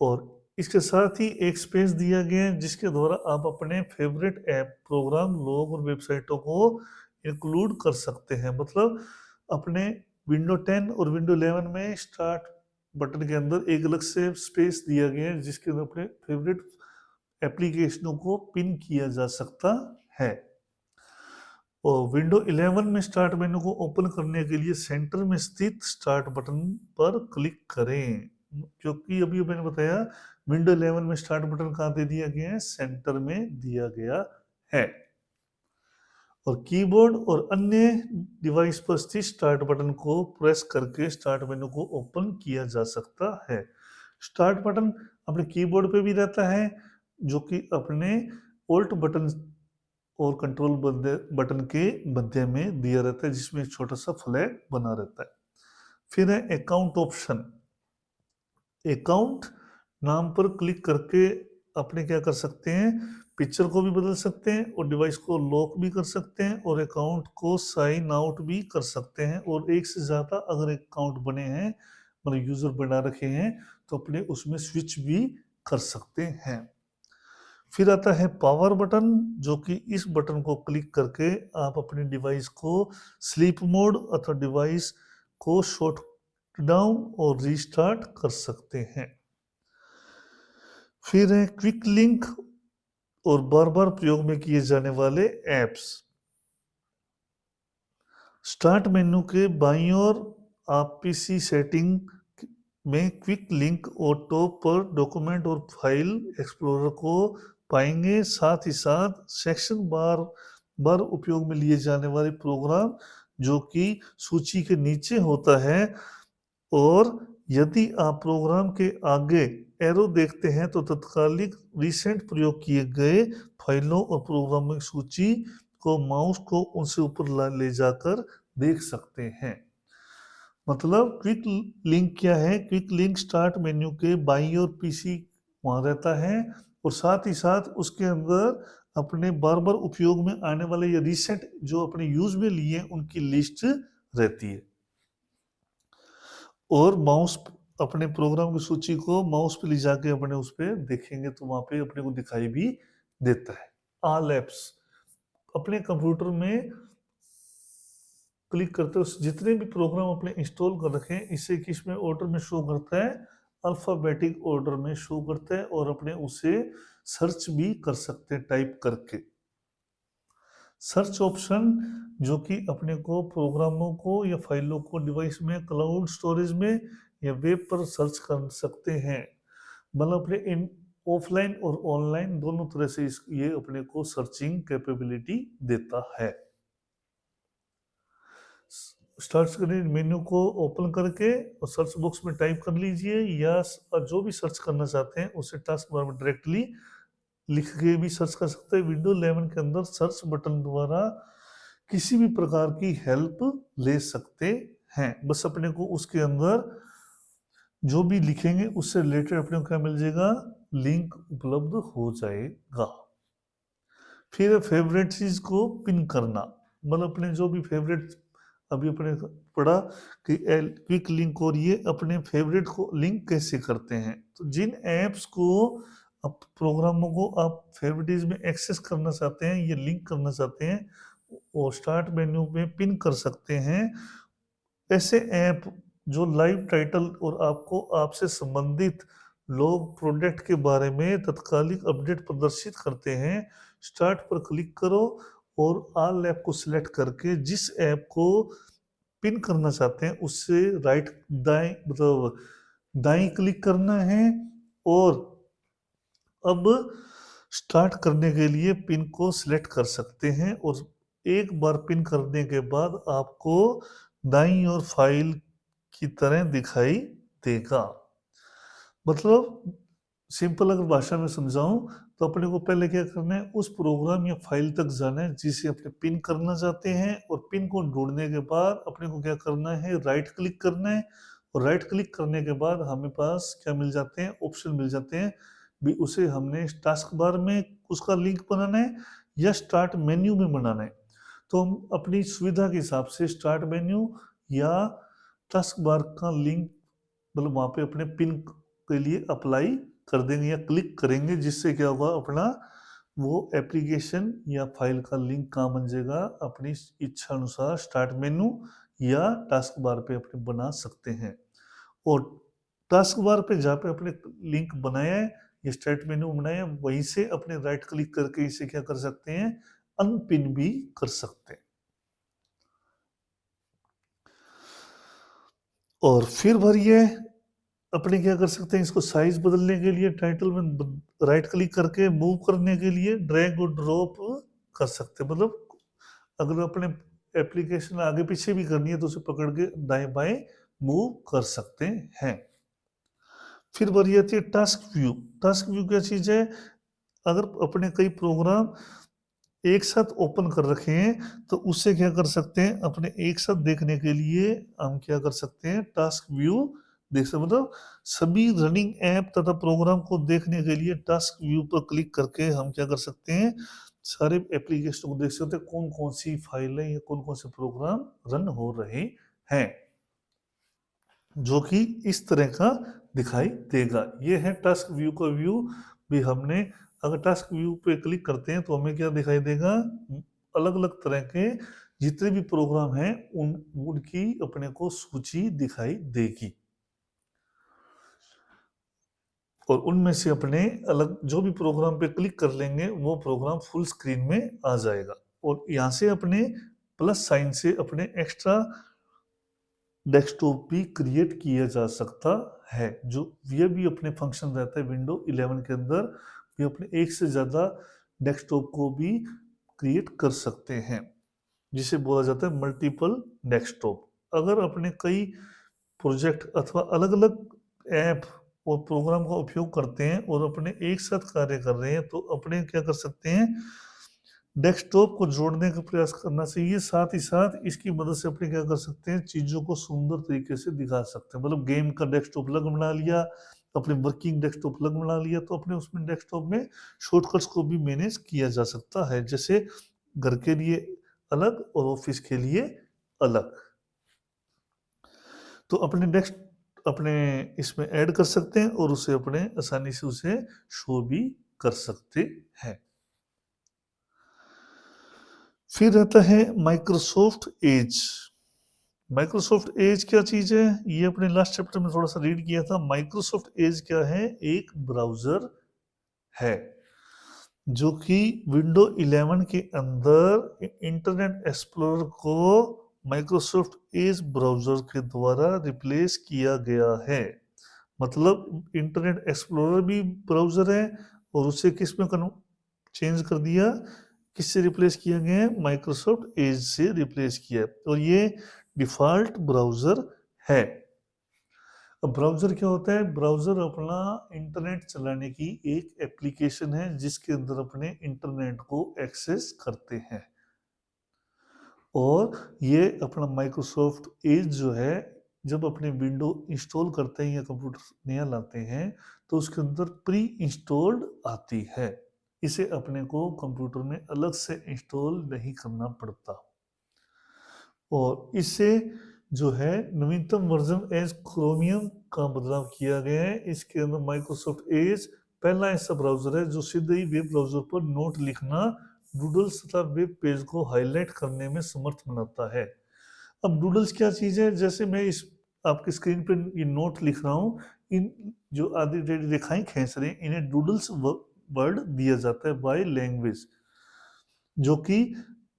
और इसके साथ ही एक स्पेस दिया गया है जिसके द्वारा आप अपने फेवरेट ऐप, प्रोग्राम, लोग और वेबसाइटों को इंक्लूड कर सकते हैं। मतलब अपने विंडो 10 और विंडो 11 में स्टार्ट बटन के अंदर एक अलग से स्पेस दिया गया है जिसके अंदर अपने फेवरेट एप्लीकेशनों को पिन किया जा सकता है। और विंडो 11 में स्टार्ट मेनू को ओपन करने के लिए सेंटर में स्थित स्टार्ट बटन पर क्लिक करें, क्योंकि अभी मैंने बताया विंडो 11 में स्टार्ट बटन कहाँ दे दिया गया है, सेंटर में दिया गया है। और कीबोर्ड और अन्य डिवाइस पर स्थित स्टार्ट बटन को प्रेस करके स्टार्ट मेनू को ओपन किया जा सकता है। स्टार्ट बटन अपने कीबोर्ड पे भी रहता है, जो कि अपने ऑल्ट बटन और कंट्रोल बटन के मध्य में दिया रहता है, जिसमें एक छोटा सा फ्लैग बना रहता है। फिर है अकाउंट ऑप्शन। अकाउंट नाम पर क्लिक करके अपने क्या कर सकते हैं, पिक्चर को भी बदल सकते हैं, और डिवाइस को लॉक भी कर सकते हैं, और अकाउंट को साइन आउट भी कर सकते हैं। और एक से ज़्यादा अगर अकाउंट बने हैं, मतलब यूज़र बना रखे हैं, तो अपने उसमें स्विच भी कर सकते हैं। फिर आता है पावर बटन, जो कि इस बटन को क्लिक करके आप अपने डिवाइस को स्लीप मोड अथवा डिवाइस को शट डाउन और रीस्टार्ट कर सकते हैं। फिर है क्विक लिंक और बार बार प्रयोग में किए जाने वाले ऐप्स। स्टार्ट मेन्यू के बाईं ओर आप पीसी सेटिंग में क्विक लिंक और टॉप पर डॉक्यूमेंट और फाइल एक्सप्लोरर को पाएंगे। साथ ही साथ सेक्शन बार बार उपयोग में लिए जाने वाले प्रोग्राम, जो कि सूची के नीचे होता है। और यदि आप प्रोग्राम के आगे एरो देखते हैं तो तत्कालिक रिसेंट प्रयोग किए गए फाइलों और प्रोग्रामों की सूची को माउस को उनसे ऊपर ले जाकर देख सकते हैं। मतलब क्विक लिंक क्या है, क्विक लिंक स्टार्ट मेन्यू के बाईं ओर पीसी वहाँ रहता है, और साथ ही साथ उसके अंदर अपने बार बार उपयोग में आने वाले या रिसेंट जो अपने यूज में लिए उनकी लिस्ट रहती है। और माउस अपने प्रोग्राम की सूची को माउस पे ले जाके अपने उस पर देखेंगे तो वहाँ पे अपने को दिखाई भी देता है। ऑल एप्स अपने कंप्यूटर में क्लिक करते हो जितने भी प्रोग्राम अपने इंस्टॉल कर रखे हैं, इसे किस में ऑर्डर में शो करता है, अल्फ़ाबेटिक ऑर्डर में शो करता है, और अपने उसे सर्च भी कर सकते हैं टाइप करके। सर्च ऑप्शन जो कि अपने को प्रोग्रामों को या फाइलों को डिवाइस में क्लाउड स्टोरेज में या वेब पर सर्च कर सकते हैं। मतलब अपने इन ऑफलाइन और ऑनलाइन दोनों तरह से ये अपने को सर्चिंग कैपेबिलिटी देता है। स्टार्ट स्क्रीन मेन्यू को ओपन करके और सर्च बॉक्स में टाइप कर लीजिए, या जो भी सर्च करना चाहते हैं उसे टास्क बार में डायरेक्टली लिख के भी सर्च कर सकते हैं। विंडो 11 के अंदर सर्च बटन द्वारा किसी भी प्रकार की हेल्प ले सकते हैं। बस अपने को उसके अंदर जो भी लिखेंगे उससे रिलेटेड अपने को क्या मिल जाएगा, लिंक उपलब्ध हो जाएगा। फिर फेवरेट चीज को पिन करना, मतलब अपने जो भी फेवरेट अभी अपने पढ़ा कि क्विक लिंक, और ये अपने फेवरेट को लिंक कैसे करते हैं। तो जिन ऐप्स को आप प्रोग्रामों को आप फेवरेटिज में एक्सेस करना चाहते हैं, ये लिंक करना चाहते हैं, और स्टार्ट मेन्यू में पिन कर सकते हैं। ऐसे ऐप जो लाइव टाइटल और आपको आपसे संबंधित लोग प्रोडक्ट के बारे में तत्कालिक अपडेट प्रदर्शित करते हैं। स्टार्ट पर क्लिक करो और ऑल ऐप को सिलेक्ट करके जिस ऐप को पिन करना चाहते हैं उससे राइट दाएं मतलब दाएं क्लिक करना है, और अब स्टार्ट करने के लिए पिन को सिलेक्ट कर सकते हैं। और एक बार पिन करने के बाद आपको दाईं ओर फाइल की तरह दिखाई देगा। मतलब सिंपल अगर भाषा में समझाऊं तो अपने को पहले क्या करना है, उस प्रोग्राम या फाइल तक जाना है जिसे अपने पिन करना चाहते हैं, और पिन को ढूंढने के बाद अपने को क्या करना है, राइट क्लिक करना है। और राइट क्लिक करने के बाद हमें पास क्या मिल जाते हैं, ऑप्शन मिल जाते हैं। भी उसे हमने टास्क बार में उसका लिंक बनाना है या स्टार्ट मेन्यू में बनाना है। तो हम अपनी सुविधा के हिसाब से स्टार्ट मेन्यू या टास्क बार का लिंक मतलब वहाँ पे अपने पिन के लिए अप्लाई कर देंगे या क्लिक करेंगे, जिससे क्या होगा, अपना वो एप्लीकेशन या फाइल का लिंक कहाँ बन जाएगा, अपनी इच्छा अनुसार स्टार्ट मेन्यू या टास्क बार पे अपने बना सकते हैं। और टास्क बार पे जहाँ पे अपने लिंक बनाया है या स्टार्ट मेन्यू बनाया है, वहीं से अपने राइट क्लिक करके इसे क्या कर सकते हैं, अनपिन भी कर सकते हैं। और फिर भरिए अपने क्या कर सकते हैं, इसको साइज बदलने के लिए टाइटल में राइट क्लिक करके मूव करने के लिए ड्रैग और ड्रॉप कर सकते हैं। मतलब अगर अपने एप्लीकेशन आगे पीछे भी करनी है तो उसे पकड़ के दाएं बाएं मूव कर सकते हैं। फिर बारी आती है टास्क व्यू। टास्क व्यू क्या चीज है, अगर अपने कई प्रोग्राम एक साथ ओपन कर रखे हैं तो उससे क्या कर सकते हैं, अपने एक साथ देखने के लिए हम क्या कर सकते हैं, टास्क व्यू देख सकते, मतलब सभी रनिंग ऐप तथा प्रोग्राम को देखने के लिए टास्क व्यू पर क्लिक करके हम क्या कर सकते हैं, सारे एप्लीकेशन को देख सकते हैं, कौन कौन सी फाइलें या कौन कौन से प्रोग्राम रन हो रहे हैं, जो कि इस तरह का दिखाई देगा। ये है टास्क व्यू का व्यू। भी हमने अगर टास्क व्यू पे क्लिक करते हैं तो हमें क्या दिखाई देगा, अलग अलग तरह के जितने भी प्रोग्राम हैं उनकी अपने को सूची दिखाई देगी, और उनमें से अपने अलग जो भी प्रोग्राम पे क्लिक कर लेंगे वो प्रोग्राम फुल स्क्रीन में आ जाएगा। और यहाँ से अपने प्लस साइन से अपने एक्स्ट्रा डेस्कटॉप भी क्रिएट किया जा सकता है, जो ये भी अपने फंक्शन रहता है विंडो 11 के अंदर। भी अपने एक से ज़्यादा डेस्कटॉप को भी क्रिएट कर सकते हैं, जिसे बोला जाता है मल्टीपल डेस्कटॉप। अगर अपने कई प्रोजेक्ट अथवा अलग अलग ऐप और प्रोग्राम का उपयोग करते हैं और अपने एक साथ कार्य कर रहे हैं, तो अपने क्या कर सकते हैं, डेस्कटॉप को जोड़ने का प्रयास करना चाहिए। साथ ही साथ इसकी मदद से अपने क्या कर सकते हैं, चीज़ों को सुंदर तरीके से दिखा सकते हैं। मतलब गेम का डेस्कटॉप अलग बना लिया, अपने वर्किंग डेस्कटॉप अलग बना लिया, तो अपने उसमें डेस्कटॉप में शॉर्टकट्स को भी मैनेज किया जा सकता है, जैसे घर के लिए अलग और ऑफिस के लिए अलग। तो अपने इसमें ऐड कर सकते हैं और उसे अपने आसानी से उसे शो भी कर सकते हैं। फिर रहता है माइक्रोसॉफ्ट एज। माइक्रोसॉफ्ट एज क्या चीज है, ये अपने लास्ट चैप्टर में थोड़ा सा रीड किया था। माइक्रोसॉफ्ट एज क्या है, एक ब्राउजर है जो कि विंडो 11 के अंदर इंटरनेट एक्सप्लोरर को माइक्रोसॉफ्ट एज ब्राउज़र के द्वारा रिप्लेस किया गया है। मतलब इंटरनेट एक्सप्लोरर भी ब्राउज़र है और उसे किस में चेंज कर दिया, किससे रिप्लेस किया गया है, माइक्रोसॉफ्ट एज से रिप्लेस किया है और ये डिफ़ॉल्ट ब्राउज़र है। अब ब्राउज़र क्या होता है? ब्राउज़र अपना इंटरनेट चलाने की एक एप्लीकेशन है जिसके अंदर अपने इंटरनेट को एक्सेस करते हैं और ये अपना माइक्रोसॉफ्ट एज जो है, जब अपने विंडो इंस्टॉल करते हैं या कंप्यूटर नया लाते हैं तो उसके अंदर प्री इंस्टॉल्ड आती है। इसे अपने को कंप्यूटर में अलग से इंस्टॉल नहीं करना पड़ता और इससे जो है नवीनतम वर्जन एज क्रोमियम का बदलाव किया गया है। इसके अंदर माइक्रोसॉफ्ट एज पहला ऐसा ब्राउज़र है जो सीधे ही वेब ब्राउज़र पर नोट लिखना, डूडल्स तथा वेब पेज को हाईलाइट करने में समर्थ बनाता है। अब डूडल्स क्या चीज़ है? जैसे मैं इस आपकी स्क्रीन पे ये नोट लिख रहा हूँ, इन जो आधी टेढ़ी रेखाएँ खींच रहे हैं, इन्हें डूडल्स वर्ड दिया जाता है बाय लैंग्वेज, जो कि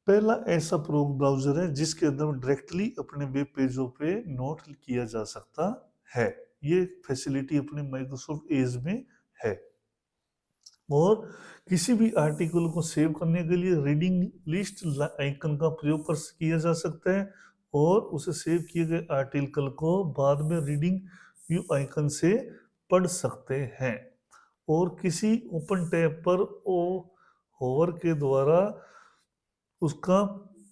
पहला ऐसा प्रो ब्राउज़र है जिसके अंदर डायरेक्टली अपने वेब पेजों पे नोट किया जा सकता है। ये फैसिलिटी अपने माइक्रोसॉफ्ट एज में है और किसी भी आर्टिकल को सेव करने के लिए रीडिंग लिस्ट आइकन का प्रयोग किया जा सकता है और उसे सेव किए गए आर्टिकल को बाद में रीडिंग व्यू आइकन से पढ़ सकते हैं और किसी ओपन टैब पर ओ होवर के द्वारा उसका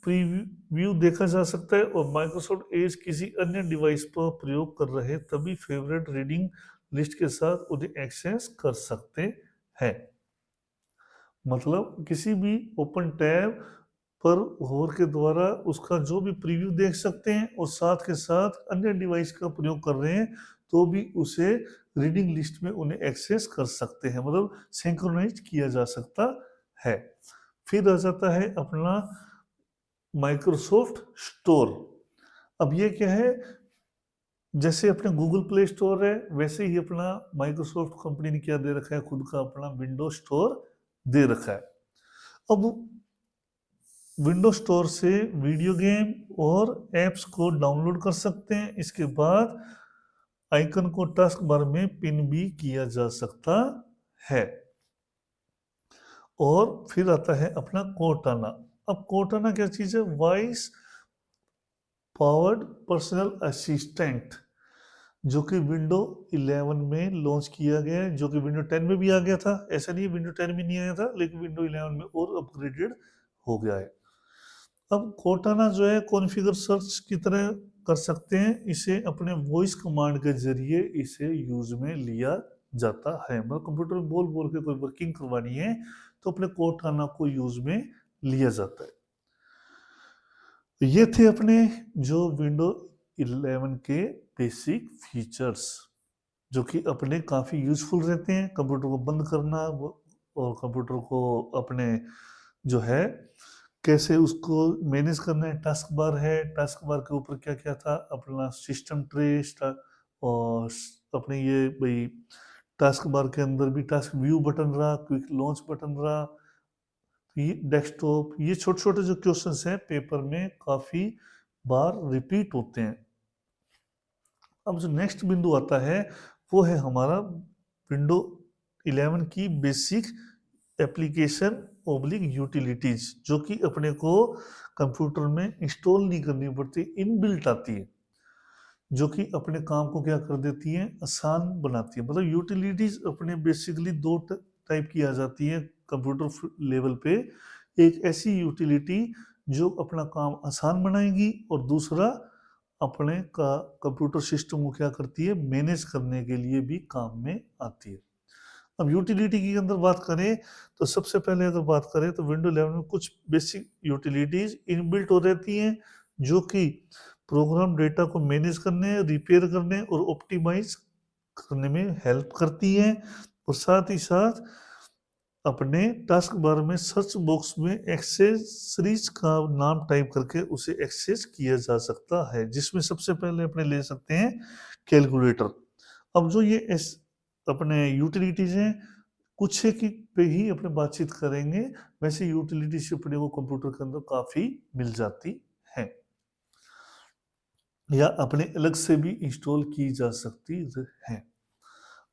प्रीव्यू देखा जा सकता है और माइक्रोसॉफ्ट एज किसी अन्य डिवाइस पर प्रयोग कर रहे तभी फेवरेट रीडिंग लिस्ट के साथ उन्हें एक्सेस कर सकते हैं। मतलब किसी भी ओपन टैब पर होवर के द्वारा उसका जो भी प्रीव्यू देख सकते हैं और साथ के साथ अन्य डिवाइस का प्रयोग कर रहे हैं तो भी उसे रीडिंग लिस्ट में उन्हें एक्सेस कर सकते हैं, मतलब सिंक्रोनाइज किया जा सकता है। फिर आ जाता है अपना माइक्रोसॉफ्ट स्टोर। अब ये क्या है? जैसे अपने गूगल प्ले स्टोर है वैसे ही अपना माइक्रोसॉफ्ट कंपनी ने क्या दे रखा है, खुद का अपना विंडो स्टोर दे रखा है। अब विंडो स्टोर से वीडियो गेम और एप्स को डाउनलोड कर सकते हैं। इसके बाद आइकन को टास्क बार में पिन भी किया जा सकता है और फिर आता है अपना कोर्टाना। अब कोर्टाना क्या चीज़ है? वॉइस पावर्ड पर्सनल असिस्टेंट, जो कि विंडो 11 में लॉन्च किया गया है, जो कि विंडो 10 में भी आ गया था। ऐसा नहीं है विंडो 10 में नहीं आया था, लेकिन विंडो 11 में और अपग्रेडेड हो गया है। अब कोर्टाना जो है कॉन्फ़िगर सर्च की तरह कर सकते हैं। इसे अपने वॉइस कमांड के ज़रिए इसे यूज़ में लिया जाता है। मतलब कंप्यूटर में बोल-बोल के कोई वर्किंग करवानी है, तो अपने कोर्टाना को यूज़ में लिया जाता है। तो ये थे अपने जो विंडो 11 के बेसिक फीचर्स, जो कि अपने काफ़ी यूज़फुल रहते हैं। कंप्यूटर को बंद करना और कंप्यूटर को अपने जो है कैसे उसको मैनेज करना है। टास्क बार है, टास्क बार के ऊपर क्या-क्या था, अपना सिस्टम ट्रे और अपने ये भाई टास्क बार के अंदर भी टास्क व्यू बटन रहा, क्विक लॉन्च बटन रहा, ये डेस्कटॉप, ये छोटे-छोटे जो क्वेश्चंस हैं पेपर में काफ़ी बार रिपीट होते हैं। अब जो नेक्स्ट बिंदु आता है वो है हमारा विंडो 11 की बेसिक एप्लीकेशन ओब्लिक यूटिलिटीज, जो कि अपने को कंप्यूटर में इंस्टॉल नहीं करनी पड़ती, इनबिल्ट आती है, जो कि अपने काम को क्या कर देती है, आसान बनाती है। मतलब यूटिलिटीज अपने बेसिकली दो टाइप की आ जाती है कंप्यूटर लेवल पे। एक ऐसी यूटिलिटी जो अपना काम आसान बनाएगी और दूसरा अपने का कंप्यूटर सिस्टम को क्या करती है, मैनेज करने के लिए भी काम में आती है। अब यूटिलिटी के अंदर बात करें तो सबसे पहले अगर बात करें तो विंडो 11 में कुछ बेसिक यूटिलिटीज इनबिल्ट हो रहती हैं, जो कि प्रोग्राम डेटा को मैनेज करने, रिपेयर करने और ऑप्टिमाइज करने में हेल्प करती हैं और साथ ही साथ अपने टास्क बार में सर्च बॉक्स में एक्सेसरीज का नाम टाइप करके उसे एक्सेस किया जा सकता है, जिसमें सबसे पहले अपने ले सकते हैं कैलकुलेटर। अब जो ये अपने यूटिलिटीज हैं, कुछ एक पे ही अपने बातचीत करेंगे। वैसे यूटिलिटी से अपने को कंप्यूटर के अंदर काफ़ी मिल जाती हैं। या अपने अलग से भी इंस्टॉल की जा सकती है।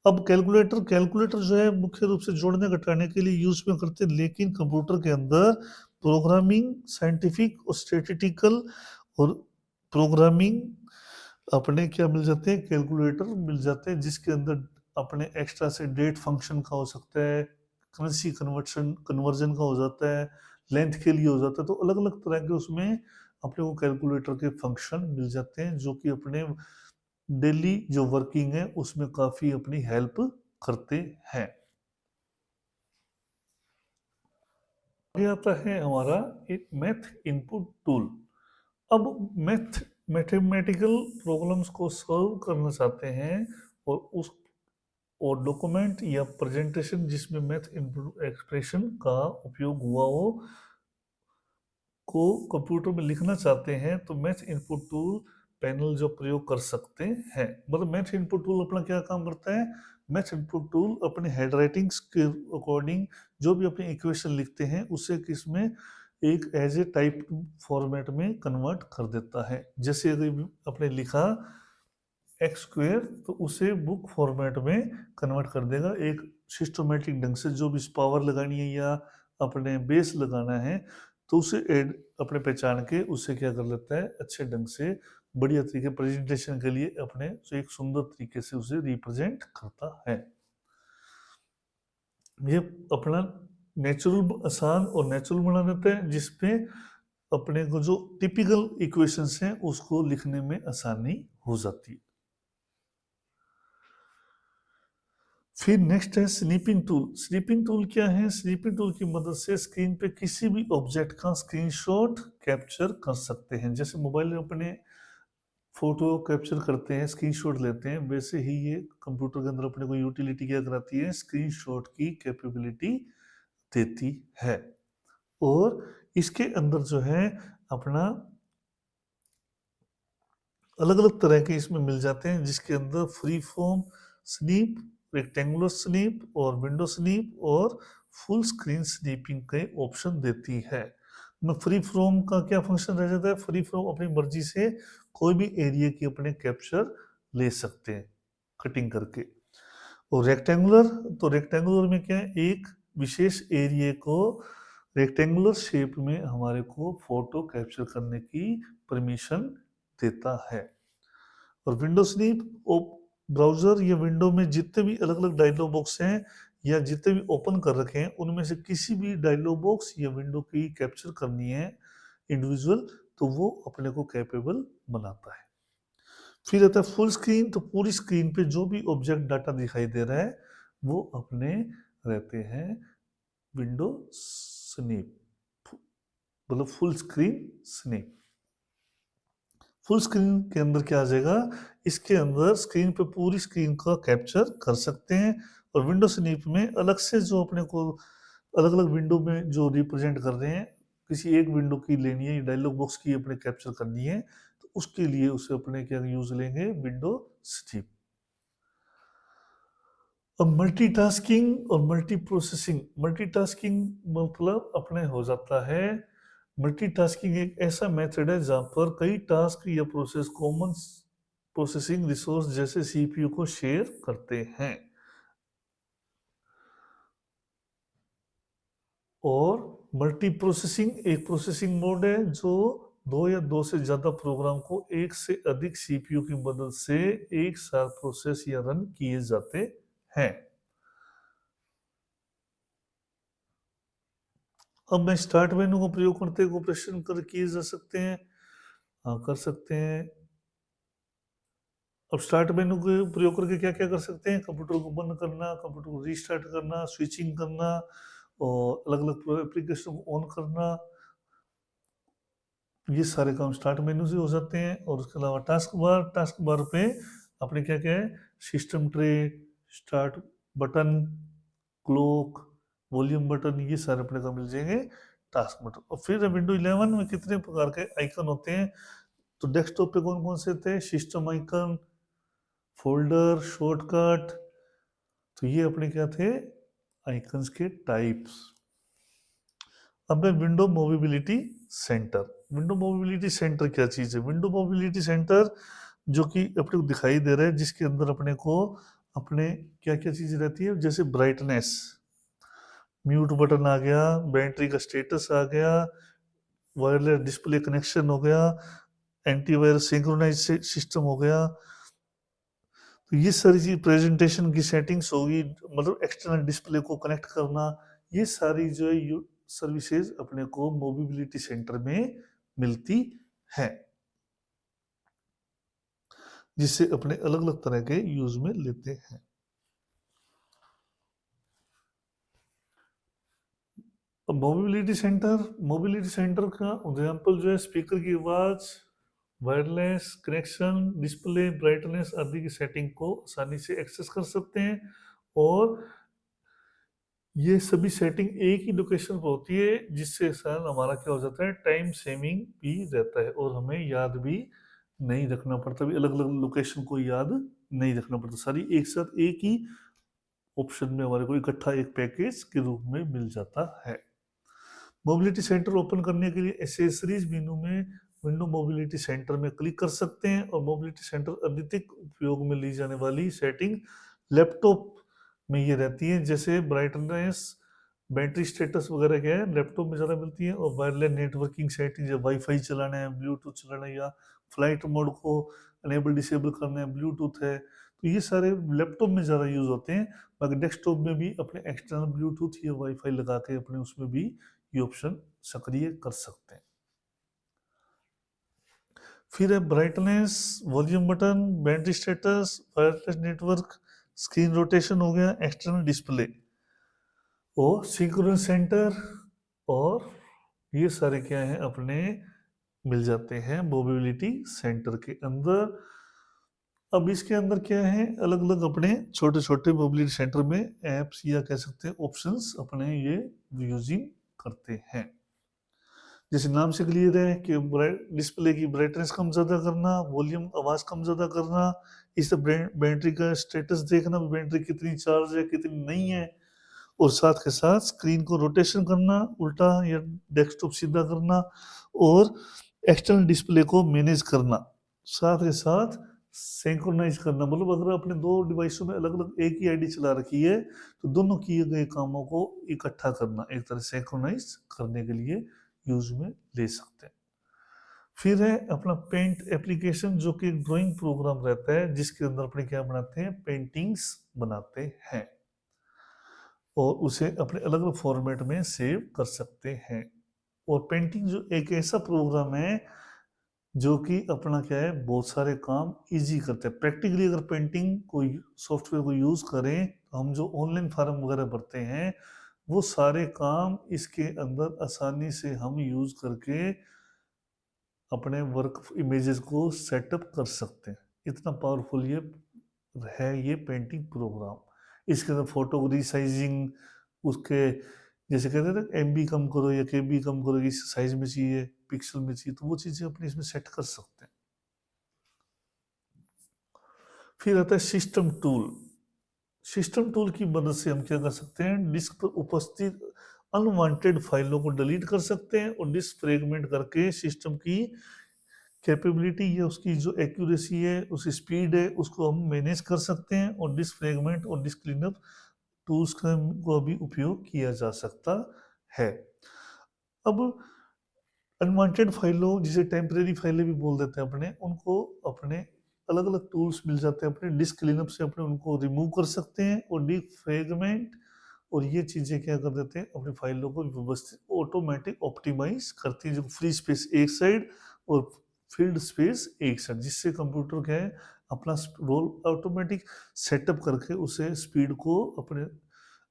अब कैलकुलेटर जो है मुख्य रूप से जोड़ने घटाने के लिए यूज में करते हैं, लेकिन कंप्यूटर के अंदर प्रोग्रामिंग, साइंटिफिक और स्टैटिस्टिकल और प्रोग्रामिंग अपने क्या मिल जाते हैं, कैलकुलेटर मिल जाते हैं, जिसके अंदर अपने एक्स्ट्रा से डेट फंक्शन का हो सकता है, करेंसी कन्वर्जन का हो जाता है, लेंथ के लिए हो जाता है। तो अलग अलग तरह के उसमें अपने को कैलकुलेटर के फंक्शन मिल जाते हैं, जो कि अपने डेली जो वर्किंग है उसमें काफी अपनी हेल्प करते हैं। आगे आता है हमारा एक मैथ इनपुट टूल। अब मैथमेटिकल प्रॉब्लम्स को सॉल्व करना चाहते हैं और उस और डॉक्यूमेंट या प्रेजेंटेशन जिसमें मैथ इनपुट एक्सप्रेशन का उपयोग हुआ हो को कंप्यूटर में लिखना चाहते हैं, तो मैथ इनपुट टूल पैनल जो प्रयोग कर सकते हैं। मतलब मैथ इनपुट टूल अपना क्या काम करता है, मैथ इनपुट टूल अपने हेड राइटिंग्स के अकॉर्डिंग जो भी अपने इक्वेशन लिखते हैं उसे किसमें एक एज ए टाइप फॉर्मेट में कन्वर्ट कर देता है। जैसे अगर अपने लिखा एक्स स्क्वेयर, तो उसे बुक फॉर्मेट में कन्वर्ट कर देगा एक सिस्टमेटिक ढंग से। जो भी पावर लगानी है या अपने बेस लगाना है, तो उसे ऐड अपने पहचान के उसे क्या कर लेता है, अच्छे ढंग से बढ़िया तरीके प्रेजेंटेशन के लिए अपने से एक सुंदर तरीके से उसे रिप्रेजेंट करता है। ये अपना नेचुरल आसान और नेचुरल बना देता है, जिसपे अपने को जो टिपिकल इक्वेशंस हैं उसको लिखने में आसानी हो जाती है। फिर नेक्स्ट है स्नीपिंग टूल। स्नीपिंग टूल क्या है? स्नीपिंग टूल की मदद से स्क्रीन पे किसी भी ऑब्जेक्ट का स्क्रीनशॉट कैप्चर कर सकते हैं। जैसे मोबाइल में अपने फोटो कैप्चर करते हैं, स्क्रीनशॉट लेते हैं, वैसे ही ये कंप्यूटर के अंदर अपने को यूटिलिटी क्या कराती है, स्क्रीनशॉट की कैपेबिलिटी देती है। और इसके अंदर जो है अपना अलग अलग तरह के इसमें मिल जाते हैं, जिसके अंदर free form Snape, rectangular Snape और विंडो स्नीप और फुल स्क्रीन स्नीपिंग के ऑप्शन देती है। में फ्री फॉर्म का क्या फंक्शन रह जाता है, फ्री फॉर्म अपनी मर्जी से कोई भी एरिया की अपने कैप्चर ले सकते हैं कटिंग करके। और रेक्टेंगुलर, तो रेक्टेंगुलर में क्या है, एक विशेष एरिया को रेक्टेंगुलर शेप में हमारे को फोटो कैप्चर करने की परमिशन देता है। और विंडो स्नीप ब्राउजर या विंडो में जितने भी अलग अलग डायलॉग बॉक्स हैं या जितने भी ओपन कर रखे हैं, उनमें से किसी भी डायलॉग बॉक्स या विंडो की कैप्चर करनी है इंडिविजुअल, तो वो अपने को कैपेबल बनाता है। फिर आता है फुल स्क्रीन। तो पूरी स्क्रीन पे जो भी ऑब्जेक्ट डाटा दिखाई दे रहा है वो अपने रहते हैं विंडो स्नीप, मतलब full screen Snape. Full screen के अंदर क्या आ जाएगा, इसके अंदर स्क्रीन पे पूरी स्क्रीन का कैप्चर कर सकते हैं। और विंडो स्नीप में अलग से जो अपने को अलग अलग विंडो में जो रिप्रेजेंट कर रहे हैं, किसी एक विंडो की लेनी है, डायलॉग बॉक्स की अपने कैप्चर करनी है, तो उसके लिए उसे अपने क्या यूज लेंगे, विंडो स्नीप। अब मल्टीटास्किंग और मल्टी प्रोसेसिंग। मल्टीटास्किंग मतलब अपने हो जाता है, मल्टीटास्किंग एक ऐसा मेथड है जहां पर कई टास्क या प्रोसेस कॉमन प्रोसेसिंग रिसोर्स जैसे सीपीयू को शेयर करते हैं। और मल्टी प्रोसेसिंग एक प्रोसेसिंग मोड है जो दो या दो से ज्यादा प्रोग्राम को एक से अधिक सीपीयू की मदद से एक साथ प्रोसेस या रन किए जाते हैं। अब मैं स्टार्ट मेनू का प्रयोग करते हुए ऑपरेशन कर किए जा सकते हैं, हाँ कर सकते हैं। अब स्टार्ट मेनू के प्रयोग करके क्या क्या कर सकते हैं, कंप्यूटर को बंद करना, कंप्यूटर को रीस्टार्ट करना, स्विचिंग करना और अलग अलग एप्लीकेशन को ऑन करना, ये सारे काम स्टार्ट मेनू से हो जाते हैं। और उसके अलावा टास्क बार पे अपने क्या क्या है, system tray, start button, clock, volume button, ये सारे अपने को मिल जाएंगे टास्क बटन। और फिर विंडो 11 में कितने प्रकार के आइकन होते हैं, तो डेस्कटॉप पे कौन कौन से थे, सिस्टम आइकन, फोल्डर, शॉर्टकट, तो ये अपने क्या थे, आइकन्स के टाइप्स। अब है window mobility centre. Window mobility centre क्या चीज़ है? विंडो मोबिलिटी सेंटर जो कि अपने को दिखाई दे रहा है, जिसके अंदर अपने को अपने क्या-क्या चीज़ें रहती है, जैसे ब्राइटनेस, म्यूट बटन आ गया, बैटरी का स्टेटस आ गया, वायरलेस डिस्प्ले कनेक्शन हो गया, एंटीवायरस सिंक्रोनाइज सिस्टम हो गया। तो ये सारी चीज़, प्रेजेंटेशन की सेटिंग्स होगी, मतलब एक्सटर्नल डिस्प्ले को कनेक्ट करना, ये सारी जो है सर्विसेज अपने को मोबिलिटी सेंटर में मिलती है, जिससे अपने अलग-अलग तरह के यूज में लेते हैं। अब मोबिलिटी सेंटर का एग्जांपल जो है, स्पीकर की आवाज, वायरलेस कनेक्शन, डिस्प्ले, ब्राइटनेस आदि की सेटिंग को आसानी से एक्सेस कर सकते हैं, और ये सभी सेटिंग एक ही लोकेशन पर होती है, जिससे सर हमारा क्या हो जाता है, टाइम सेविंग भी रहता है, और हमें याद भी नहीं रखना पड़ता, भी अलग अलग लोकेशन को याद नहीं रखना पड़ता, सारी एक साथ एक ही ऑप्शन में हमारे को इकट्ठा एक पैकेज के रूप में मिल जाता है। मोबिलिटी सेंटर ओपन करने के लिए एसेसरीज मेनू में विंडो मोबिलिटी सेंटर में क्लिक कर सकते हैं, और मोबिलिटी सेंटर अधिक उपयोग में ली जाने वाली सेटिंग लैपटॉप में ये रहती है, जैसे ब्राइटनेस, बैटरी स्टेटस वगैरह क्या है, लैपटॉप में ज़्यादा मिलती है, और वायरलेस नेटवर्किंग सेटिंग, जब वाईफाई चलाना है, ब्लूटूथ चलाना है, या फ्लाइट मोड को अनेबल डिसेबल करना है, ब्लूटूथ है, तो ये सारे लैपटॉप में ज़्यादा यूज़ होते हैं। बाकी डेस्कटॉप में भी अपने एक्सटर्नल ब्लूटूथ या वाईफाई लगा के अपने उसमें भी ये ऑप्शन सक्रिय कर सकते हैं। फिर है brightness, volume button, battery status, wireless network, screen rotation हो गया, एक्सटर्नल डिस्प्ले और सिंक्रोनस सेंटर, और ये सारे क्या हैं अपने मिल जाते हैं मोबिलिटी सेंटर के अंदर। अब इसके अंदर क्या है, अलग अलग अपने छोटे छोटे मोबिलिटी सेंटर में एप्स या कह सकते हैं ऑप्शंस अपने ये यूजिंग करते हैं। जैसे नाम से क्लियर है कि डिस्प्ले की ब्राइटनेस कम ज़्यादा करना, वॉल्यूम आवाज़ कम ज़्यादा करना, इस बैटरी का स्टेटस देखना, बैटरी कितनी चार्ज है कितनी नहीं है, और साथ के साथ स्क्रीन को रोटेशन करना, उल्टा या डेस्कटॉप सीधा करना, और एक्सटर्नल डिस्प्ले को मैनेज करना, साथ के साथ सिंक्रोनाइज करना, मतलब अगर अपने दो डिवाइसों में अलग अलग एक ही आईडी चला रखी है, तो दोनों किए गए कामों को इकट्ठा करना, एक तरह सिंक्रोनाइज करने के लिए यूज में ले सकते हैं। फिर है अपना पेंट एप्लीकेशन, जो कि ड्राइंग प्रोग्राम रहता है, जिसके अंदर अपने क्या बनाते हैं, पेंटिंग्स बनाते हैं, और उसे अपने अलग अलग फॉर्मेट में सेव कर सकते हैं। और पेंटिंग जो एक ऐसा प्रोग्राम है जो कि अपना क्या है, बहुत सारे काम इजी करते हैं। प्रैक्टिकली अगर पेंटिंग कोई सॉफ्टवेयर को यूज़ करें, तो हम जो ऑनलाइन फार्म वगैरह भरते हैं, वो सारे काम इसके अंदर आसानी से हम यूज़ करके अपने वर्क इमेजेस को सेटअप कर सकते हैं। इतना पावरफुल ये है, ये पेंटिंग प्रोग्राम। इसके अंदर फोटो रिसाइजिंग, उसके जैसे कहते हैं ना, एमबी कम करो या केबी कम करो, इस साइज में चाहिए, पिक्सल में चाहिए, तो वो चीज़ें अपने इसमें सेट कर सकते हैं। फिर आता है सिस्टम टूल। सिस्टम टूल की मदद से हम क्या कर सकते हैं, डिस्क पर उपस्थित अनवांटेड फाइलों को डिलीट कर सकते हैं, और डिस्क फ्रेगमेंट करके सिस्टम की कैपेबिलिटी या उसकी जो एक्यूरेसी है, उसकी स्पीड है, उसको हम मैनेज कर सकते हैं, और डिस्क फ्रेगमेंट और डिस्क क्लीनअप टूल्स का को भी उपयोग किया जा सकता है। अब अनवांटेड फाइलों, जिसे टेम्परेरी फाइलें भी बोल देते हैं अपने, उनको अपने अलग अलग टूल्स मिल जाते हैं, अपने डिस्क क्लीनअप से अपने उनको रिमूव कर सकते हैं, और डिस्क फ्रेगमेंट और ये चीज़ें क्या कर देते हैं, अपनी फाइलों को व्यवस्थित ऑटोमेटिक ऑप्टिमाइज करती है, जो फ्री स्पेस एक साइड और फील्ड स्पेस एक साइड, जिससे कंप्यूटर क्या है, अपना रोल ऑटोमेटिक सेटअप करके उसे स्पीड को अपने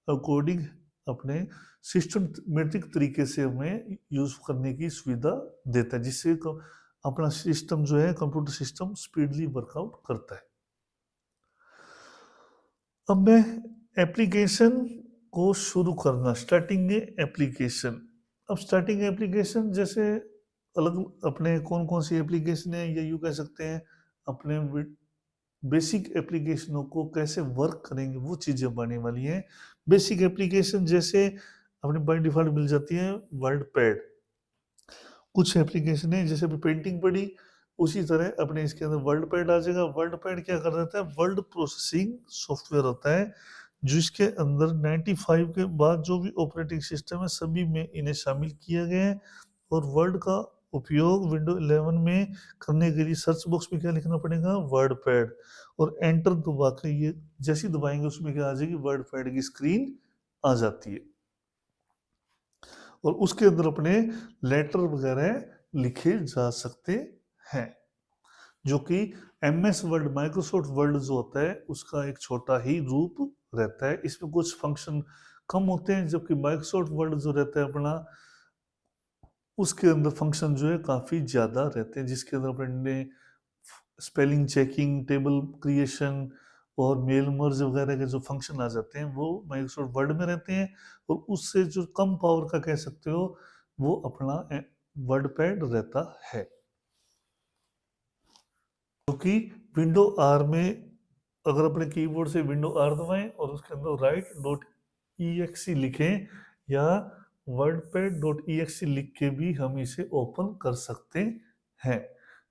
अकॉर्डिंग अपने सिस्टमेटिक तरीके से हमें यूज करने की सुविधा देता है, जिससे अपना सिस्टम जो है, कंप्यूटर सिस्टम स्पीडली वर्कआउट करता है। अब मैं एप्लीकेशन को शुरू करना, स्टार्टिंग एप्लीकेशन। अब स्टार्टिंग एप्लीकेशन जैसे अलग अपने कौन कौन सी एप्लीकेशन है, या यूँ कह सकते हैं अपने बेसिक एप्लीकेशनों को कैसे वर्क करेंगे, वो चीज़ें बनने वाली हैं। बेसिक एप्लीकेशन जैसे अपने बाय डिफ़ॉल्ट मिल जाती है वर्ड पैड। कुछ एप्लीकेशन है जैसे अभी पेंटिंग पढ़ी, उसी तरह अपने इसके अंदर वर्ड पैड आ जाएगा। वर्ड पैड क्या कर देता है, वर्ड प्रोसेसिंग सॉफ्टवेयर होता है जिसके अंदर 95 के बाद जो भी ऑपरेटिंग सिस्टम है सभी में इन्हें शामिल किया गया है। और वर्ड का उपयोग विंडो 11 में करने के लिए सर्च बॉक्स में क्या लिखना पड़ेगा, वर्ड पैड, और एंटर दबा के ये जैसे ही दबाएंगे उसमें क्या आ जाएगी, वर्ड पैड की स्क्रीन आ जाती है। और उसके अंदर अपने लेटर वगैरह लिखे जा सकते हैं, जो कि एमएस वर्ड, माइक्रोसॉफ्ट वर्ड जो होता है उसका एक छोटा ही रूप रहता है। इसमें कुछ फंक्शन कम होते हैं, जबकि माइक्रोसॉफ्ट वर्ड जो रहता है अपना, उसके अंदर फंक्शन जो है काफ़ी ज़्यादा रहते हैं, जिसके अंदर अपने स्पेलिंग चेकिंग, टेबल क्रिएशन और मेल मर्ज वगैरह के जो फंक्शन आ जाते हैं वो माइक्रोसॉफ्ट वर्ड में रहते हैं। और उससे जो कम पावर का कह सकते हो वो अपना वर्ड पैड रहता है, क्योंकि विंडो आर में अगर अपने कीबोर्ड से विंडो आर दबाएं और उसके अंदर राइट डॉट ई लिखें या वर्डपैड डॉट ई लिख के भी हम इसे ओपन कर सकते हैं,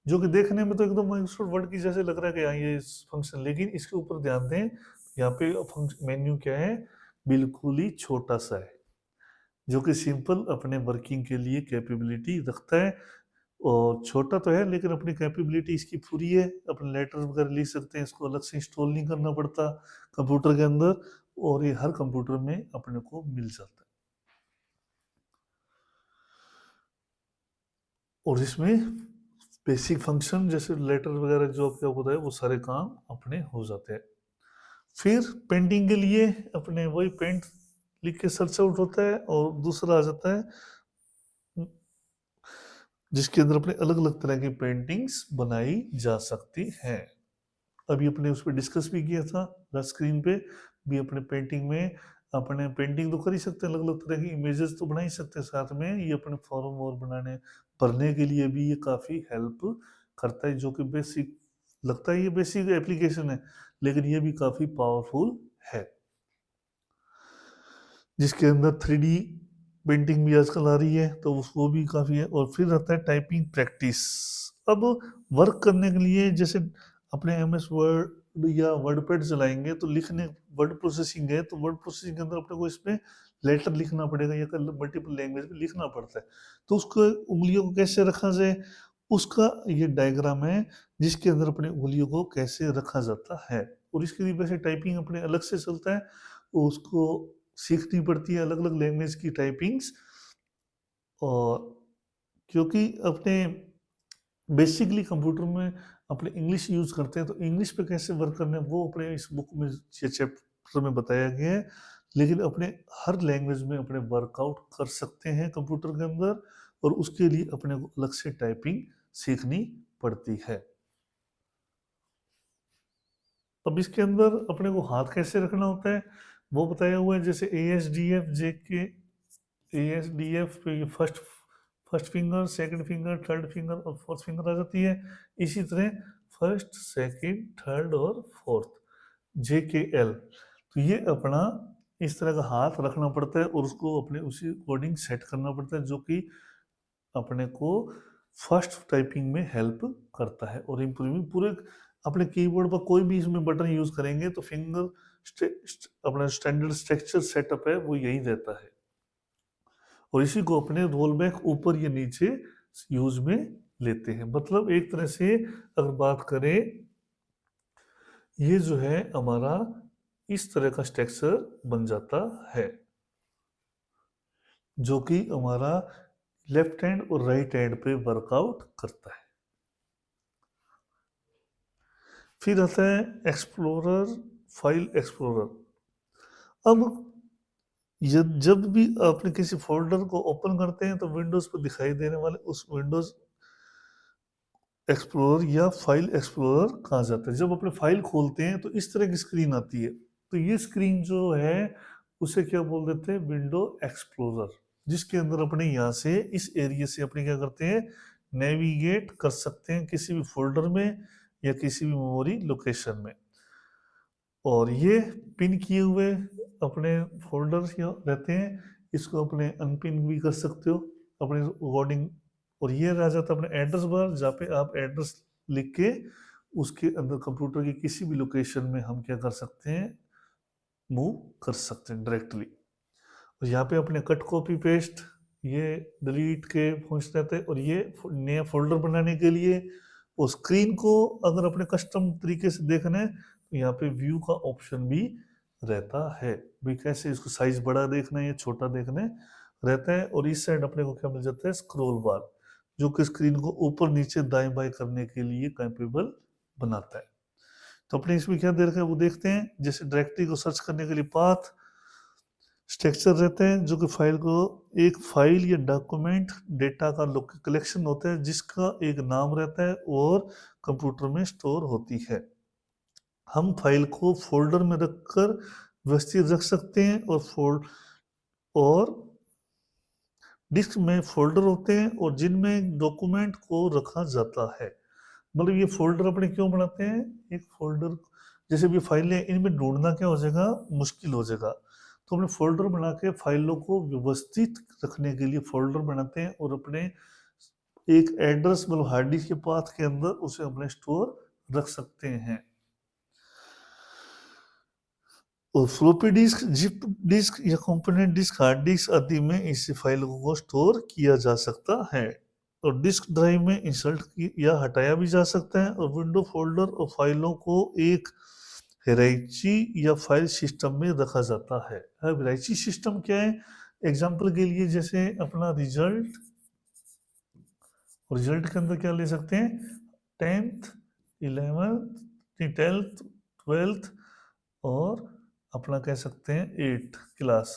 जो कि देखने में तो एकदम माइक्रोसॉफ्ट वर्ड की जैसे लग रहा है कि हाँ ये फंक्शन, लेकिन इसके ऊपर ध्यान दें, यहाँ पे मेन्यू क्या है, बिल्कुल ही छोटा सा है, जो कि सिंपल अपने वर्किंग के लिए कैपेबिलिटी रखता है। और छोटा तो है लेकिन अपनी कैपेबिलिटी इसकी पूरी है, अपने लेटर वगैरह लिख सकते हैं, इसको अलग से इंस्टॉल नहीं करना पड़ता कंप्यूटर के अंदर, और ये हर कंप्यूटर में अपने को मिल जाता है। और इसमें बेसिक फंक्शन जैसे लेटर वगैरह जो आपको होता है वो सारे काम अपने हो जाते हैं। फिर पेंटिंग के लिए अपने वही पेंट लिख के सर्च आउट होता है, और दूसरा आ जाता है जिसके अंदर अपने अलग अलग तरह की पेंटिंग्स बनाई जा सकती हैं। अभी अपने उस पर डिस्कस भी किया था लास्ट स्क्रीन पे भी, अपने पेंटिंग में अपने पेंटिंग तो कर ही सकते हैं, अलग अलग तरह की इमेजेस तो बना ही सकते हैं, साथ में ये अपने फॉर्म और बनाने भरने के लिए भी ये काफ़ी हेल्प करता है, जो कि बेसिक लगता है, ये बेसिक एप्लीकेशन है लेकिन ये भी काफ़ी पावरफुल है, जिसके अंदर 3D पेंटिंग भी आजकल आ रही है तो उसको भी काफ़ी है। और फिर आता है टाइपिंग प्रैक्टिस। अब वर्क करने के लिए जैसे अपने एमएस वर्ड या वर्डपैड चलाएंगे तो लिखने, वर्ड प्रोसेसिंग है तो वर्ड प्रोसेसिंग के अंदर अपने को इसमें लेटर लिखना पड़ेगा या मल्टीपल लैंग्वेज में लिखना पड़ता है, तो उसको उंगलियों को कैसे रखा जाए उसका ये डायग्राम है, जिसके अंदर अपने उंगलियों को कैसे रखा जाता है। और इसके लिए वैसे टाइपिंग अपने अलग से चलता है, उसको सीखनी पड़ती है अलग अलग लैंग्वेज की टाइपिंग्स। और क्योंकि अपने बेसिकली कंप्यूटर में अपने इंग्लिश यूज़ करते हैं तो इंग्लिश पे कैसे वर्क करना है वो अपने इस बुक में ये चैप्टर में बताया गया है, लेकिन अपने हर लैंग्वेज में अपने वर्कआउट कर सकते हैं कंप्यूटर के अंदर, और उसके लिए अपने को अलग से टाइपिंग सीखनी पड़ती है। अब इसके अंदर अपने को हाथ कैसे रखना होता है वो बताया हुआ है, जैसे ASDF JK ASDF पे first first finger, second finger, third finger और फोर्थ फिंगर आ जाती है। इसी तरह फर्स्ट, सेकंड, थर्ड और फोर्थ JKL, तो ये अपना इस तरह का हाथ रखना पड़ता है और उसको अपने उसी अकॉर्डिंग सेट करना पड़ता है, जो कि अपने को फर्स्ट टाइपिंग में हेल्प करता है और इम्प्रूविंग पूरे अपने कीबोर्ड पर कोई भी इसमें बटन यूज करेंगे तो फिंगर अपना स्टैंडर्ड स्ट्रक्चर सेटअप है वो यही रहता है, और इसी को अपने रोल बैक ऊपर या नीचे यूज में लेते हैं। मतलब एक तरह से अगर बात करें, ये जो है हमारा इस तरह का स्ट्रक्चर बन जाता है, जो कि हमारा लेफ्ट हैंड और राइट हैंड पे वर्कआउट करता है। फिर आता है एक्सप्लोरर, फाइल एक्सप्लोरर। अब जब भी आपने किसी फोल्डर को ओपन करते हैं तो विंडोज पर दिखाई देने वाले उस विंडोज एक्सप्लोरर या फाइल एक्सप्लोरर कहा जाता है। जब अपने फाइल खोलते हैं तो इस तरह की स्क्रीन आती है, तो ये स्क्रीन जो है उसे क्या बोल देते हैं, विंडो एक्सप्लोरर, जिसके अंदर अपने यहाँ से इस एरिया से अपने क्या करते हैं, नेविगेट कर सकते हैं किसी भी फोल्डर में या किसी भी मेमोरी लोकेशन में। और ये पिन किए हुए अपने फोल्डर्स रहते हैं, इसको अपने अनपिन भी कर सकते हो अपने अकॉर्डिंग और ये रह जाता है अपने एड्रेस बार, जहाँ पे आप एड्रेस लिख के उसके अंदर कंप्यूटर की किसी भी लोकेशन में हम क्या कर सकते हैं, मूव कर सकते हैं डायरेक्टली। और यहाँ पे अपने कट कॉपी पेस्ट, ये डिलीट के फंक्शन रहते हैं। और ये नया फोल्डर बनाने के लिए और स्क्रीन को अगर अपने कस्टम तरीके से देखना है तो यहाँ पे व्यू का ऑप्शन भी रहता है, भाई कैसे इसको साइज बड़ा देखना है या छोटा देखना है रहता है। और इस साइड अपने को क्या मिल जाता है, स्क्रॉल बार, जो कि स्क्रीन को ऊपर नीचे दाएं बाएं करने के लिए कैपेबल बनाता है। तो अपने इसमें क्या दे रखा है वो देखते हैं। जैसे डायरेक्टरी को सर्च करने के लिए पाथ स्ट्रक्चर रहते हैं, जो कि फाइल को, एक फाइल या डॉक्यूमेंट डेटा का कलेक्शन होता है जिसका एक नाम रहता है और कंप्यूटर में स्टोर होती है। हम फाइल को फोल्डर में रखकर व्यवस्थित रख सकते हैं और डिस्क में फोल्डर होते हैं और जिनमें डॉक्यूमेंट को रखा जाता है। मतलब ये फोल्डर अपने क्यों बनाते हैं, एक फोल्डर जैसे भी फाइल है इनमें ढूंढना क्या हो जाएगा, मुश्किल हो जाएगा। तो अपने फोल्डर बना के फाइलों को व्यवस्थित रखने के लिए फोल्डर बनाते हैं और अपने एक एड्रेस मतलब हार्ड डिस्क के पाथ के अंदर उसे अपने स्टोर रख सकते हैं। और फ्लॉपी डिस्क, जिप डिस्क या कंपोनेंट डिस्क, हार्ड डिस्क आदि में इस फाइलों को स्टोर किया जा सकता है। और डिस्क ड्राइव में इंसर्ट या हटाया भी जा सकता है। और विंडो फोल्डर और फाइलों को एक हिराइची या फाइल सिस्टम में रखा जाता है। अब हिराइची सिस्टम क्या है, एग्जांपल के लिए जैसे अपना रिजल्ट, और रिजल्ट के अंदर क्या ले सकते हैं, 10th 11th 12th 12th और अपना कह सकते हैं 8th क्लास।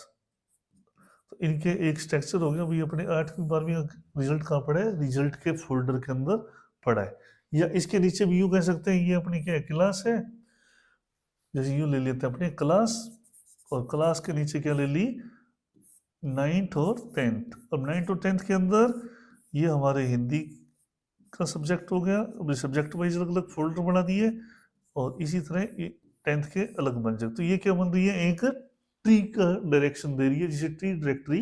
तो इनके एक स्ट्रक्चर हो गया, भाई अपने 8वीं 12वीं रिजल्ट कहाँ पड़ा है, रिजल्ट के फोल्डर के अंदर पड़ा है। या इसके नीचे भी यूँ कह सकते हैं, ये अपनी क्या है, क्लास है। जैसे यूँ ले लेते हैं अपने क्लास, और क्लास के नीचे क्या ले ली, 9th और 10th। अब 9th और 10th के अंदर ये हमारे हिंदी का सब्जेक्ट हो गया। अब सब्जेक्ट वाइज अलग अलग फोल्डर बना दिए और इसी तरह 10th के अलग बन जाए। तो ये क्या बन रही है, एक ट्री का डायरेक्शन दे रही है जिसे ट्री डायरेक्टरी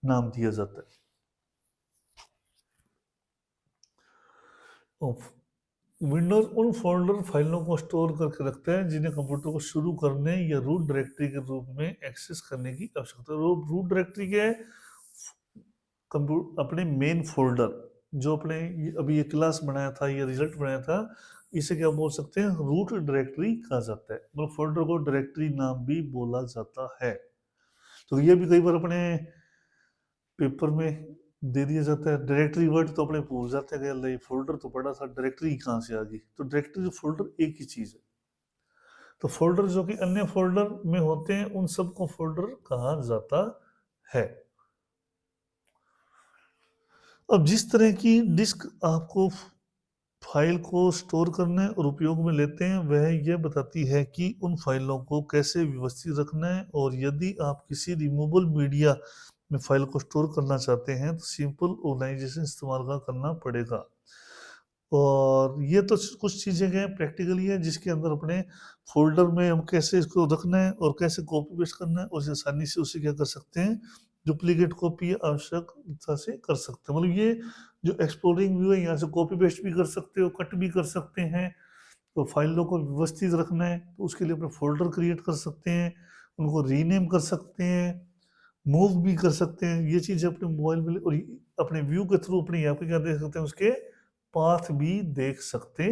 नाम दिया जाता है। विंडोज उन फोल्डर फाइलों को स्टोर करके रखता है जिन्हें कंप्यूटर को शुरू करने या रूट डायरेक्टरी के रूप में एक्सेस करने की आवश्यकता है। रूट डायरेक्टरी क्या है, कंप्यूटर अपने मेन फोल्डर, जो अपने अभी ये क्लास बनाया था, ये रिजल्ट बनाया था, इसे क्या बोल सकते हैं, रूट डायरेक्टरी कहा जाता है। मतलब फोल्डर को डायरेक्टरी नाम भी बोला जाता है। तो ये भी कई बार अपने पेपर में दे दिया जाता है। डायरेक्टरी वर्ड तो अपने भूल जाते हैं कि अल्लाह ये फोल्डर तो पड़ा था, डायरेक्टरी कहाँ से आ गई। तो डायरेक्टरी फोल्डर एक ही चीज है। तो फोल्डर जो कि अन्य फोल्डर में होते हैं उन सबको फोल्डर कहा जाता है। अब जिस तरह की डिस्क आपको फाइल को स्टोर करने और उपयोग में लेते हैं, वह यह बताती है कि उन फाइलों को कैसे व्यवस्थित रखना है। और यदि आप किसी रिमूवेबल मीडिया में फाइल को स्टोर करना चाहते हैं तो सिंपल ऑर्गेनाइजेशन इस्तेमाल का करना पड़ेगा। और ये तो कुछ चीज़ें हैं प्रैक्टिकली है जिसके अंदर अपने फोल्डर में हम कैसे इसको रखना है और कैसे कॉपी पेस्ट करना है, और आसानी से उसे क्या कर सकते हैं, डुप्लीकेट कॉपी आवश्यकता से कर सकते हैं। मतलब ये जो एक्सप्लोरिंग व्यू है, यहाँ से कॉपी पेस्ट भी कर सकते हो, कट भी कर सकते हैं। तो फाइलों को व्यवस्थित रखना है तो उसके लिए अपने फोल्डर क्रिएट कर सकते हैं, उनको रीनेम कर सकते हैं, मूव भी कर सकते हैं। ये चीज़ अपने मोबाइल में, और अपने व्यू के थ्रू अपने यहाँ पे क्या देख सकते हैं, उसके पाथ भी देख सकते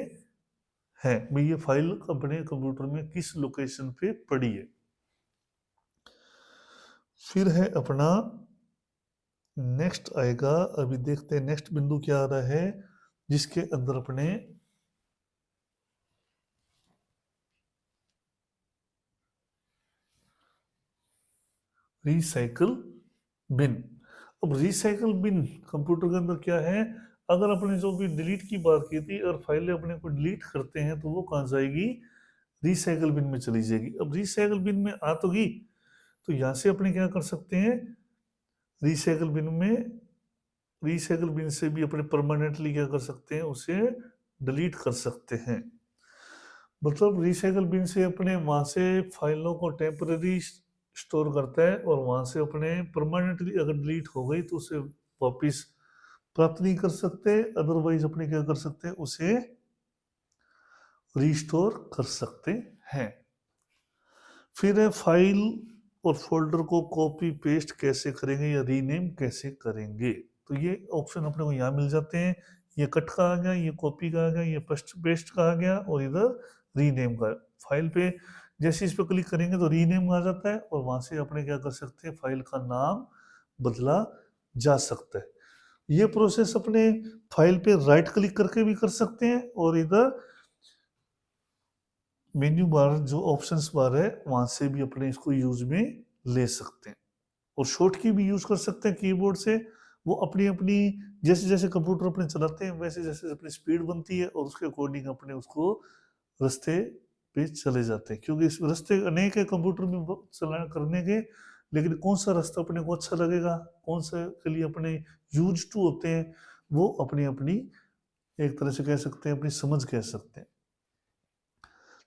हैं, भाई ये फाइल अपने कंप्यूटर में किस लोकेशन पे पड़ी है। फिर है अपना नेक्स्ट आएगा, अभी देखते हैं नेक्स्ट बिंदु क्या आ रहा है, जिसके अंदर अपने रिसाइकल बिन। अब रिसाइकल बिन कंप्यूटर के अंदर क्या है, अगर अपने जो भी डिलीट की बात की थी और फाइलें अपने को डिलीट करते हैं तो वो कहाँ जाएगी, रिसाइकल बिन में चली जाएगी। अब रिसाइकल बिन में आ तो गई, तो यहाँ से अपने क्या कर सकते हैं, रिसाइकल बिन में, रिसाइकल बिन से भी अपने परमानेंटली क्या कर सकते हैं, उसे डिलीट कर सकते हैं। मतलब रिसाइकल बिन से अपने वहाँ से फाइलों को टेम्पररी स्टोर करता है और वहाँ से अपने परमानेंटली अगर डिलीट हो गई तो उसे वापस प्राप्त नहीं कर सकते, अदरवाइज अपने क्या कर सकते हैं, उसे रिस्टोर कर सकते हैं। फिर है फाइल और फोल्डर को कॉपी पेस्ट कैसे करेंगे या रीनेम कैसे करेंगे। तो ये ऑप्शन अपने को यहाँ मिल जाते हैं। ये कट का आ गया, ये कॉपी का आ गया, ये पेस्ट का आ गया और इधर रीनेम का। फाइल पे जैसे इस पे क्लिक करेंगे तो रीनेम आ जाता है और वहां से अपने क्या कर सकते हैं, फाइल का नाम बदला जा सकता है। ये प्रोसेस अपने फाइल पे राइट क्लिक करके भी कर सकते हैं और इधर मेन्यू बार जो ऑप्शंस बार है वहां से भी अपने इसको यूज में ले सकते हैं और शॉर्ट की भी यूज कर सकते हैं कीबोर्ड से। वो अपनी अपनी जैसे जैसे कंप्यूटर अपने चलाते हैं वैसे जैसे अपनी स्पीड बनती है और उसके अकॉर्डिंग अपने उसको रास्ते पे चले जाते हैं, क्योंकि इस रास्ते अनेक है कंप्यूटर में चलाना करने के, लेकिन कौन सा रास्ता अपने को अच्छा लगेगा, कौन सा के लिए अपने यूज टू होते हैं, वो अपनी अपनी एक तरह से कह सकते हैं, अपनी समझ कह सकते हैं।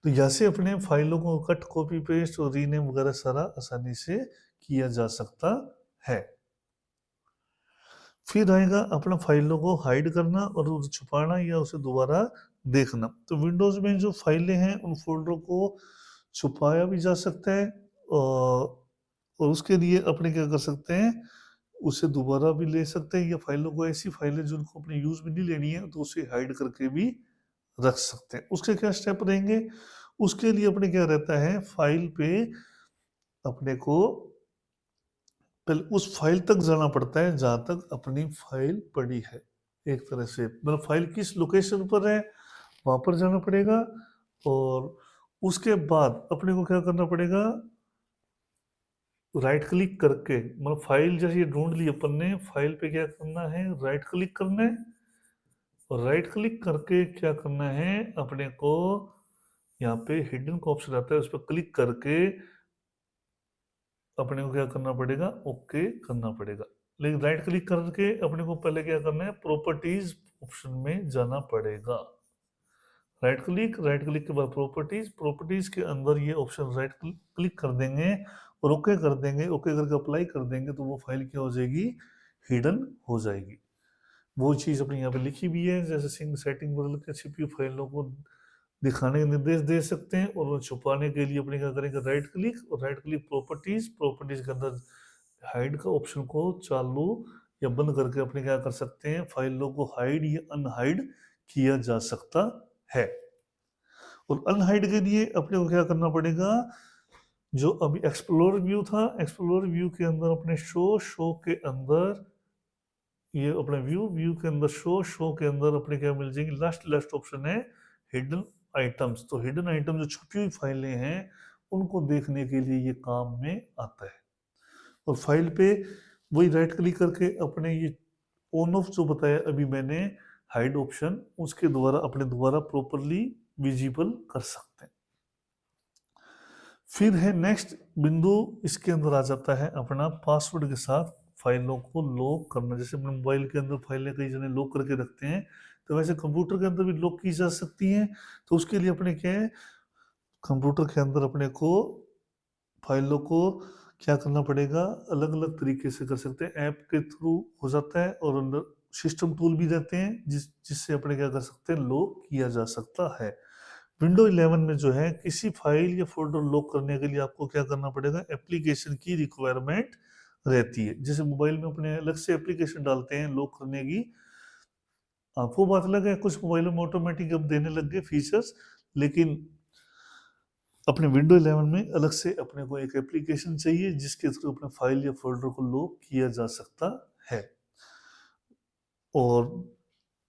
तो यहाँ से अपने फाइलों को कट कॉपी पेस्ट और रीनेम वगैरह सारा आसानी से किया जा सकता है। फिर आएगा अपना फाइलों को हाइड करना और उसे छुपाना या उसे दोबारा देखना। तो विंडोज में जो फाइलें हैं उन फोल्डरों को छुपाया भी जा सकता है और उसके लिए अपने क्या कर सकते हैं, उसे दोबारा भी ले सकते हैं या फाइलों को ऐसी फाइलें जिनको अपने यूज में नहीं लेनी है तो उसे हाइड करके भी रख सकते हैं। उसके क्या स्टेप रहेंगे, उसके लिए अपने क्या रहता है, फाइल पे अपने को पहले उस फाइल तक जाना पड़ता है जहां तक अपनी फाइल पड़ी है। एक तरह से मतलब फाइल किस लोकेशन पर है वहां पर जाना पड़ेगा और उसके बाद अपने को क्या करना पड़ेगा, राइट क्लिक करके मतलब फाइल जैसे ये ढूंढ ली अपन ने, फाइल पे क्या करना है, राइट क्लिक करना है और राइट क्लिक करके क्या करना है अपने को, यहाँ पे हिडन का ऑप्शन आता है उस पर क्लिक करके अपने को क्या करना पड़ेगा, ओके करना पड़ेगा। लेकिन राइट क्लिक करके अपने को पहले क्या करना है, प्रॉपर्टीज ऑप्शन में जाना पड़ेगा। राइट क्लिक के बाद प्रॉपर्टीज, प्रॉपर्टीज के अंदर ये ऑप्शन राइट क्लिक कर देंगे और ओके कर देंगे, ओके करके अप्लाई कर देंगे तो वो फाइल क्या हो जाएगी, हिडन हो जाएगी। वो चीज़ अपने यहाँ पे लिखी भी है, जैसे सिंग सेटिंग बदल के सीपीयू फाइलों को दिखाने के निर्देश दे सकते हैं और वो छुपाने के लिए अपने क्या करेंगे, राइट क्लिक और राइट क्लिक प्रॉपर्टीज, प्रॉपर्टीज के अंदर हाइड का ऑप्शन को चालू या बंद करके अपने क्या कर सकते हैं, फाइलों को हाइड या अनहाइड किया जा सकता है। और अनहाइड के लिए अपने को क्या करना पड़ेगा, जो अभी एक्सप्लोर व्यू था, एक्सप्लोर व्यू के अंदर अपने शो के अंदर ये अपने व्यू के अंदर शो के अंदर अपने क्या मिल जाएंगे, लास्ट ऑप्शन है हिडन आइटम्स। तो हिडन आइटम जो छुपी हुई फाइलें हैं उनको देखने के लिए ये काम में आता है। और फाइल पे वही राइट क्लिक करके अपने ये ऑन ऑफ जो बताया अभी मैंने हाइड ऑप्शन, उसके द्वारा अपने द्वारा प्रॉपरली विजिबल कर सकते हैं। फिर है नेक्स्ट बिंदु, इसके अंदर आ जाता है अपना पासवर्ड के साथ फाइलों को लॉक करना। जैसे अपने मोबाइल के अंदर फाइलें कई जने लॉक करके रखते हैं, तो वैसे कंप्यूटर के अंदर भी लॉक की जा सकती हैं। तो उसके लिए अपने क्या है, कंप्यूटर के अंदर अपने को फाइलों को क्या करना पड़ेगा, अलग अलग तरीके से कर सकते हैं। ऐप के थ्रू हो जाता है और अंदर सिस्टम टूल भी रहते हैं जिससे अपने क्या कर सकते हैं, लॉक किया जा सकता है। विंडो 11 में जो है किसी फाइल या फोल्डर लॉक करने के लिए आपको क्या करना पड़ेगा, एप्लीकेशन की रिक्वायरमेंट रहती है। जैसे मोबाइल में अपने अलग से एप्लीकेशन डालते हैं लॉक करने की, आपको बात अलग है, कुछ मोबाइलों में ऑटोमेटिक अब देने लग गए फीचर्स, लेकिन अपने विंडो 11 में अलग से अपने को एक एप्लीकेशन चाहिए जिसके थ्रू अपने फाइल या फोल्डर को लॉक किया जा सकता है। और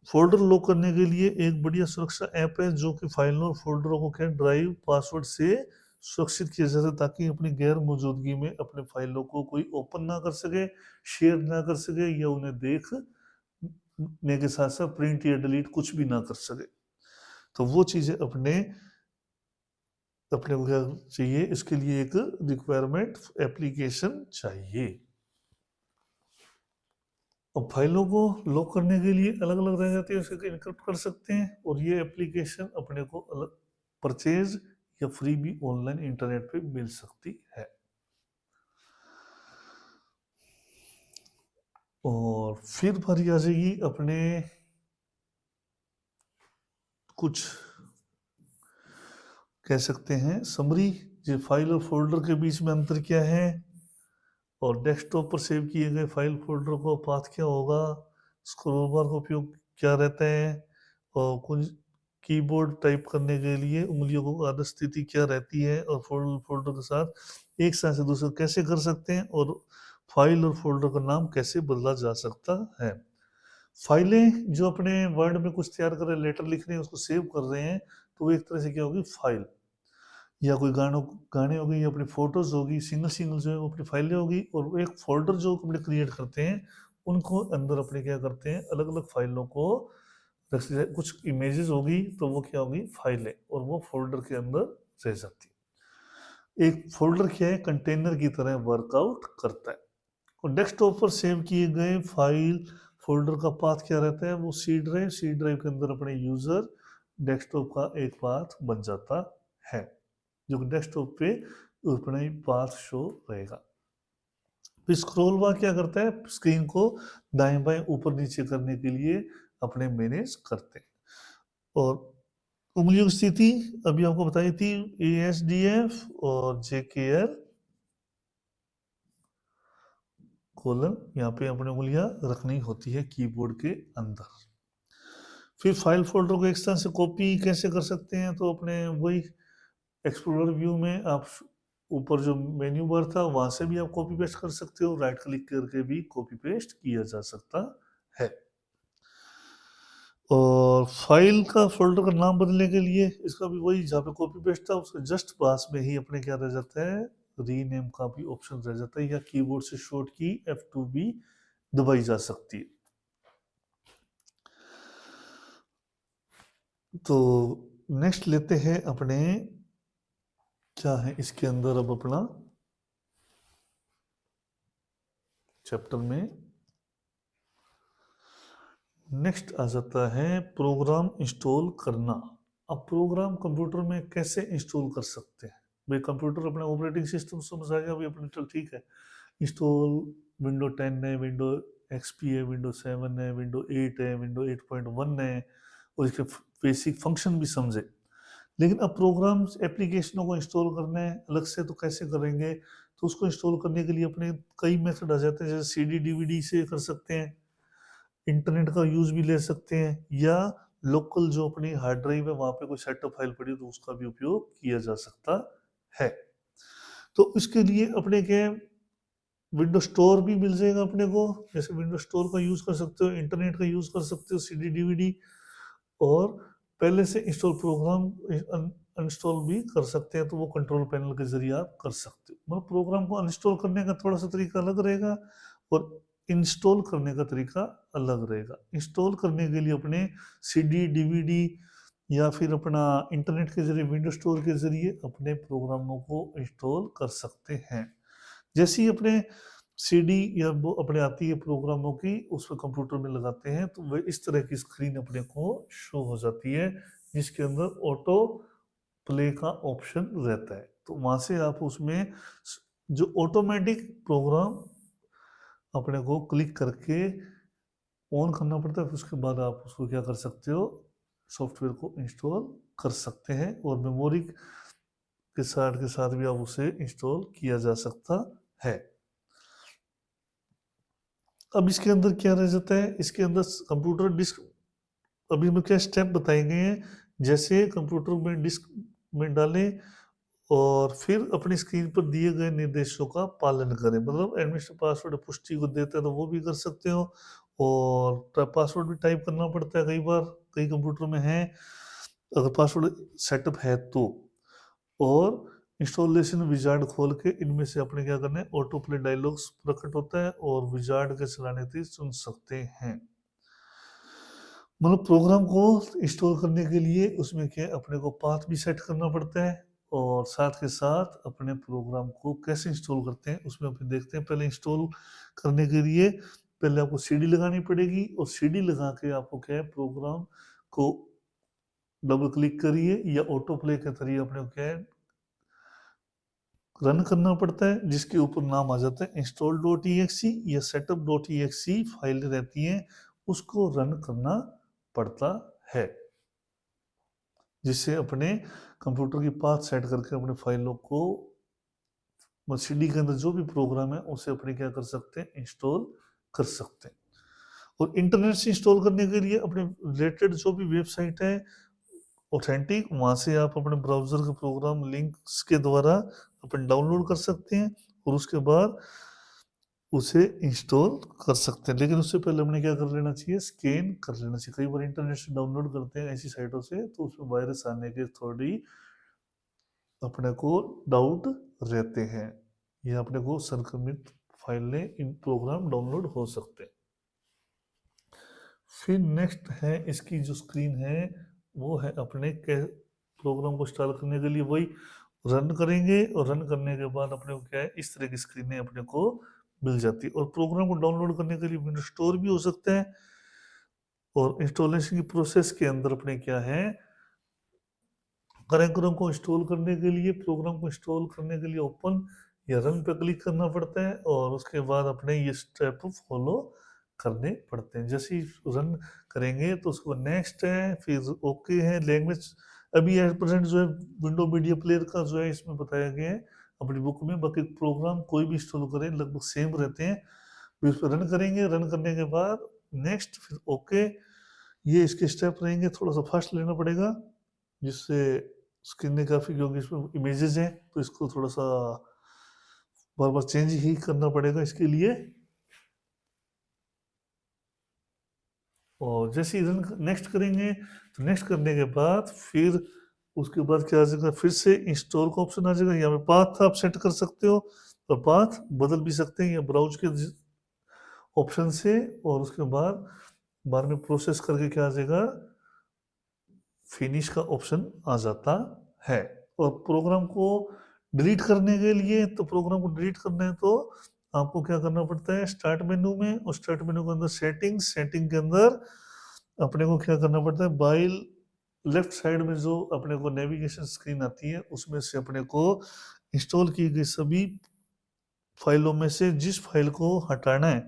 फोल्डर लॉक करने के लिए एक बढ़िया सुरक्षा ऐप है जो कि फाइलों और फोल्डरों को क्या ड्राइव पासवर्ड से सुरक्षित किया जा सके, ताकि अपनी गैर मौजूदगी में अपने फाइलों को कोई ओपन ना कर सके, शेयर ना कर सके या उन्हें देखने के साथ साथ प्रिंट या डिलीट कुछ भी ना कर सके। तो वो चीज़ें अपने अपने को क्या चाहिए, इसके लिए एक रिक्वायरमेंट एप्लीकेशन चाहिए। अब फाइलों को लॉक करने के लिए अलग अलग रह जाती है, उसे इनक्रिप्ट कर सकते हैं और ये एप्लीकेशन अपने को अलग परचेज या फ्री भी ऑनलाइन इंटरनेट पे मिल सकती है। और फिर बारी आ जाएगी अपने कुछ कह सकते हैं समरी, ये फाइल और फोल्डर के बीच में अंतर क्या है, और डेस्कटॉप पर सेव किए गए फाइल फोल्डर को पाथ क्या होगा, स्क्रॉल बार का उपयोग क्या रहता है, और कुछ कीबोर्ड टाइप करने के लिए उंगलियों को आदर्श स्थिति क्या रहती है, और फोल्डर के साथ एक स्थान से दूसरे को कैसे कर सकते हैं, और फाइल और फोल्डर का नाम कैसे बदला जा सकता है। फाइलें जो अपने वर्ड में कुछ तैयार कर रहे हैं, लेटर लिख रहे हैं, उसको सेव कर रहे हैं, तो वो एक तरह से क्या होगी, फाइल, या कोई गाने हो गए, या अपनी फोटोज होगी, सिंगल सिंगल जो है वो अपनी फाइलें होगी, और वो एक फोल्डर जो अपने क्रिएट करते हैं, उनको अंदर अपने क्या करते हैं, अलग अलग फाइलों को कुछ इमेजेस होगी तो वो क्या होगी, फाइलें, और वो फोल्डर के अंदर रह जाती है। एक फोल्डर क्या है, कंटेनर की तरह वर्कआउट करता है, और डेस्कटॉप पर सेव किए गए फाइल फोल्डर का पाथ क्या रहता है, वो सी ड्राइव के अंदर अपने यूजर डेस्कटॉप का एक पाथ बन जाता है, जो कि डेस्कटॉप पे अपना पाथ शो रहेगा। फिर स्क्रॉल बार क्या करता है, स्क्रीन को दाएं बाएं ऊपर नीचे करने के लिए अपने मैनेज करते हैं। और उंगलियों की स्थिति अभी आपको बताई थी, ASDF और JKL कोलन, यहाँ पे अपने उंगलियां रखनी होती है कीबोर्ड के अंदर। फिर फाइल फोल्डर को एक स्थान से कॉपी कैसे कर सकते हैं, तो अपने वही एक्सप्लोरर व्यू में आप ऊपर जो मेन्यू बार था वहां से भी आप कॉपी पेस्ट कर सकते हो, राइट क्लिक करके भी कॉपी पेस्ट किया जा सकता है। और फाइल का फोल्डर का नाम बदलने के लिए इसका भी वही, जहाँ पे कॉपी पेस्ट था उसके जस्ट पास में ही अपने क्या रह जाता है, रीनेम का भी ऑप्शन रह जाता है, या कीबोर्ड से शॉर्ट की F2 भी दबाई जा सकती है। तो नेक्स्ट लेते हैं अपने, क्या है इसके अंदर अब अपना चैप्टर में नेक्स्ट आ जाता है प्रोग्राम इंस्टॉल करना। अब प्रोग्राम कंप्यूटर में कैसे इंस्टॉल कर सकते हैं, भाई कंप्यूटर अपना ऑपरेटिंग सिस्टम समझ आ गया, भाई अपने चल ठीक है, इंस्टॉल विंडो 10 है, विंडो XP है, विंडो 7 है, विंडो 8 है, विंडो 8.1 है, और इसके बेसिक फंक्शन भी समझे। लेकिन अब प्रोग्राम्स एप्लीकेशनों को इंस्टॉल करना है अलग से, तो कैसे करेंगे, तो उसको इंस्टॉल करने के लिए अपने कई मेथड आ जाते हैं, जैसे CD DVD से कर सकते हैं, इंटरनेट का यूज भी ले सकते हैं, या लोकल जो अपनी हार्ड ड्राइव है वहां पे कोई सेटअप फाइल पड़ी हो तो उसका भी उपयोग किया जा सकता है। तो इसके लिए अपने क्या, विंडो स्टोर भी मिल जाएगा अपने को, जैसे विंडो स्टोर का यूज कर सकते हो, इंटरनेट का यूज कर सकते हो, CD DVD, और पहले से इंस्टॉल प्रोग्राम अनइंस्टॉल भी कर सकते हैं, तो वो कंट्रोल पैनल के जरिए आप कर सकते हो। मतलब प्रोग्राम को अनइंस्टॉल करने का थोड़ा सा तरीका अलग रहेगा, और इंस्टॉल करने का तरीका अलग रहेगा। इंस्टॉल करने के लिए अपने CD DVD या फिर अपना इंटरनेट के जरिए, विंडो स्टोर के जरिए अपने प्रोग्रामों को इंस्टॉल कर सकते हैं। जैसे ही अपने CD या वो अपने आती है प्रोग्रामों की, उसको कंप्यूटर में लगाते हैं, तो वह इस तरह की स्क्रीन अपने को शो हो जाती है, जिसके अंदर ऑटो प्ले का ऑप्शन रहता है। तो वहां से आप उसमें जो ऑटोमेटिक प्रोग्राम अपने को क्लिक करके ऑन करना पड़ता है, फिर उसके बाद आप उसको क्या कर सकते हो, सॉफ्टवेयर को इंस्टॉल कर सकते हैं, और मेमोरी के साथ भी आप उसे इंस्टॉल किया जा सकता है। अब इसके अंदर क्या रह जाता है, इसके अंदर कंप्यूटर डिस्क, अभी में क्या स्टेप बताए गए हैं, जैसे कंप्यूटर में डिस्क में डालें, और फिर अपनी स्क्रीन पर दिए गए निर्देशों का पालन करें, मतलब एडमिशन पासवर्ड पुष्टि को देते हैं तो वो भी कर सकते हो, और पासवर्ड भी टाइप करना पड़ता है कई बार, कई कंप्यूटर में है, अगर पासवर्ड सेटअप है तो। और इंस्टॉलेशन विजार्ड खोल के इनमें से अपने क्या करना है, ऑटो प्ले डायलॉग्स प्रकट होता है, और विजार्ड के चलाने से सुन सकते हैं। मतलब प्रोग्राम को इंस्टॉल करने के लिए उसमें क्या है, अपने को पाथ भी सेट करना पड़ता है, और साथ के साथ अपने प्रोग्राम को कैसे इंस्टॉल करते हैं उसमें अपन देखते हैं। पहले इंस्टॉल करने के लिए पहले आपको CD लगानी पड़ेगी, और CD लगा के आपको क्या है, प्रोग्राम को डबल क्लिक करिए, या ऑटो प्ले के जरिए अपने को क्या है, रन करना पड़ता है, जिसके ऊपर नाम आ जाता है install.exe या setup.exe फाइलें रहती हैं, उसको रन करना पड़ता है, जिससे अपने कंप्यूटर की पाथ सेट करके अपने फाइलों को सीडी के अंदर जो भी प्रोग्राम है उसे अपने क्या कर सकते हैं, इंस्टॉल कर सकते हैं। और इंटरनेट से इंस्टॉल करने के लिए अपने रिलेटेड जो भी वेबसाइट है ऑथेंटिक, वहाँ से आप अपने ब्राउज़र के प्रोग्राम लिंक्स के द्वारा अपन डाउनलोड कर सकते हैं और उसके बाद उसे इंस्टॉल कर सकते हैं। लेकिन उससे पहले हमने क्या कर लेना चाहिए, स्कैन कर लेना चाहिए। कई बार इंटरनेट से डाउनलोड करते हैं ऐसी साइटों से, तो उसमें वायरस आने के थोड़ी अपने को डाउट रहते हैं, या अपने को संक्रमित फाइलें इन प्रोग्राम डाउनलोड हो सकते हैं। फिर नेक्स्ट है इसकी जो स्क्रीन है वो है अपने प्रोग्राम को इंस्टॉल करने के लिए वही रन करेंगे, और रन करने के बाद अपने को क्या है, इस तरह की स्क्रीनें अपने को मिल जाती है। और प्रोग्राम को डाउनलोड करने के लिए विंडो स्टोर भी हो सकता है, और इंस्टॉलेशन की प्रोसेस के अंदर अपने क्या है, कार्यक्रम को इंस्टॉल करने के लिए, प्रोग्राम को इंस्टॉल करने के लिए ओपन या रन पे क्लिक करना पड़ता है, और उसके बाद अपने ये स्टेप फॉलो करने पड़ते हैं। जैसे ही रन करेंगे तो उसको नेक्स्ट है, फिर ओके है, लैंग्वेज अभी एट प्रेजेंट जो है विंडो मीडिया प्लेयर का जो है इसमें बताया गया है अपनी बुक में। बाकी प्रोग्राम कोई भी इंस्टॉल करें लगभग सेम रहते हैं। फिर उस पर रन करेंगे, रन करने के बाद नेक्स्ट, फिर ओके, ये इसके स्टेप रहेंगे। थोड़ा सा फास्ट लेना पड़ेगा जिससे स्क्रीन ने काफ़ी, क्योंकि इसमें इमेजेस हैं तो इसको थोड़ा सा बार बार चेंज ही करना पड़ेगा इसके लिए। और जैसे ही नेक्स्ट करेंगे तो नेक्स्ट करने के बाद फिर उसके बाद क्या आ जाएगा, फिर से इंस्टॉल का ऑप्शन आ जाएगा। यहाँ पे पाथ आप सेट कर सकते हो, और पाथ बदल भी सकते हैं या ब्राउज के ऑप्शन से, और उसके बाद में प्रोसेस करके क्या आ जाएगा, फिनिश का ऑप्शन आ जाता है। और प्रोग्राम को डिलीट करने के लिए, तो प्रोग्राम को डिलीट करना है तो आपको क्या करना पड़ता है, स्टार्ट मेनू में, और स्टार्ट मेनू के अंदर सेटिंग के अंदर अपने को क्या करना पड़ता है, बाई लेफ्ट साइड में जो अपने को नेविगेशन स्क्रीन आती है उसमें से अपने को इंस्टॉल की गई सभी फाइलों में से जिस फाइल को हटाना है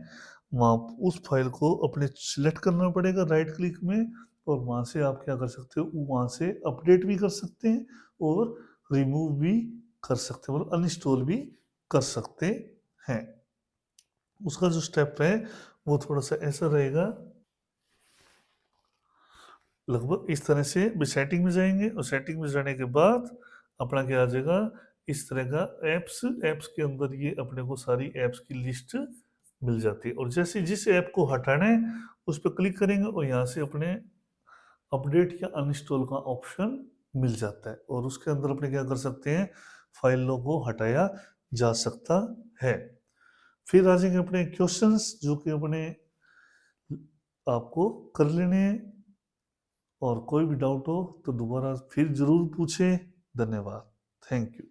वहाँ उस फाइल को अपने सिलेक्ट करना पड़ेगा राइट क्लिक में, और वहाँ से आप क्या कर सकते हो, वहाँ से अपडेट भी कर सकते हैं और रिमूव भी कर सकते हैं, मतलब अनइंस्टॉल भी कर सकते हैं। उसका जो स्टेप है वो थोड़ा सा ऐसा रहेगा, लगभग इस तरह से। सेटिंग में जाएंगे और सेटिंग में जाने के बाद अपना क्या आ जाएगा, इस तरह का ऐप्स के अंदर ये अपने को सारी ऐप्स की लिस्ट मिल जाती है। और जैसे जिस ऐप को हटाना है उस पर क्लिक करेंगे और यहाँ से अपने अपडेट या अनइंस्टॉल का ऑप्शन मिल जाता है, और उसके अंदर अपने क्या कर सकते हैं, फाइलों को हटाया जा सकता है। फिर आ जाएंगे अपने क्वेश्चंस जो कि अपने आपको कर लेने हैं, और कोई भी डाउट हो तो दोबारा फिर जरूर पूछें। धन्यवाद, थैंक यू।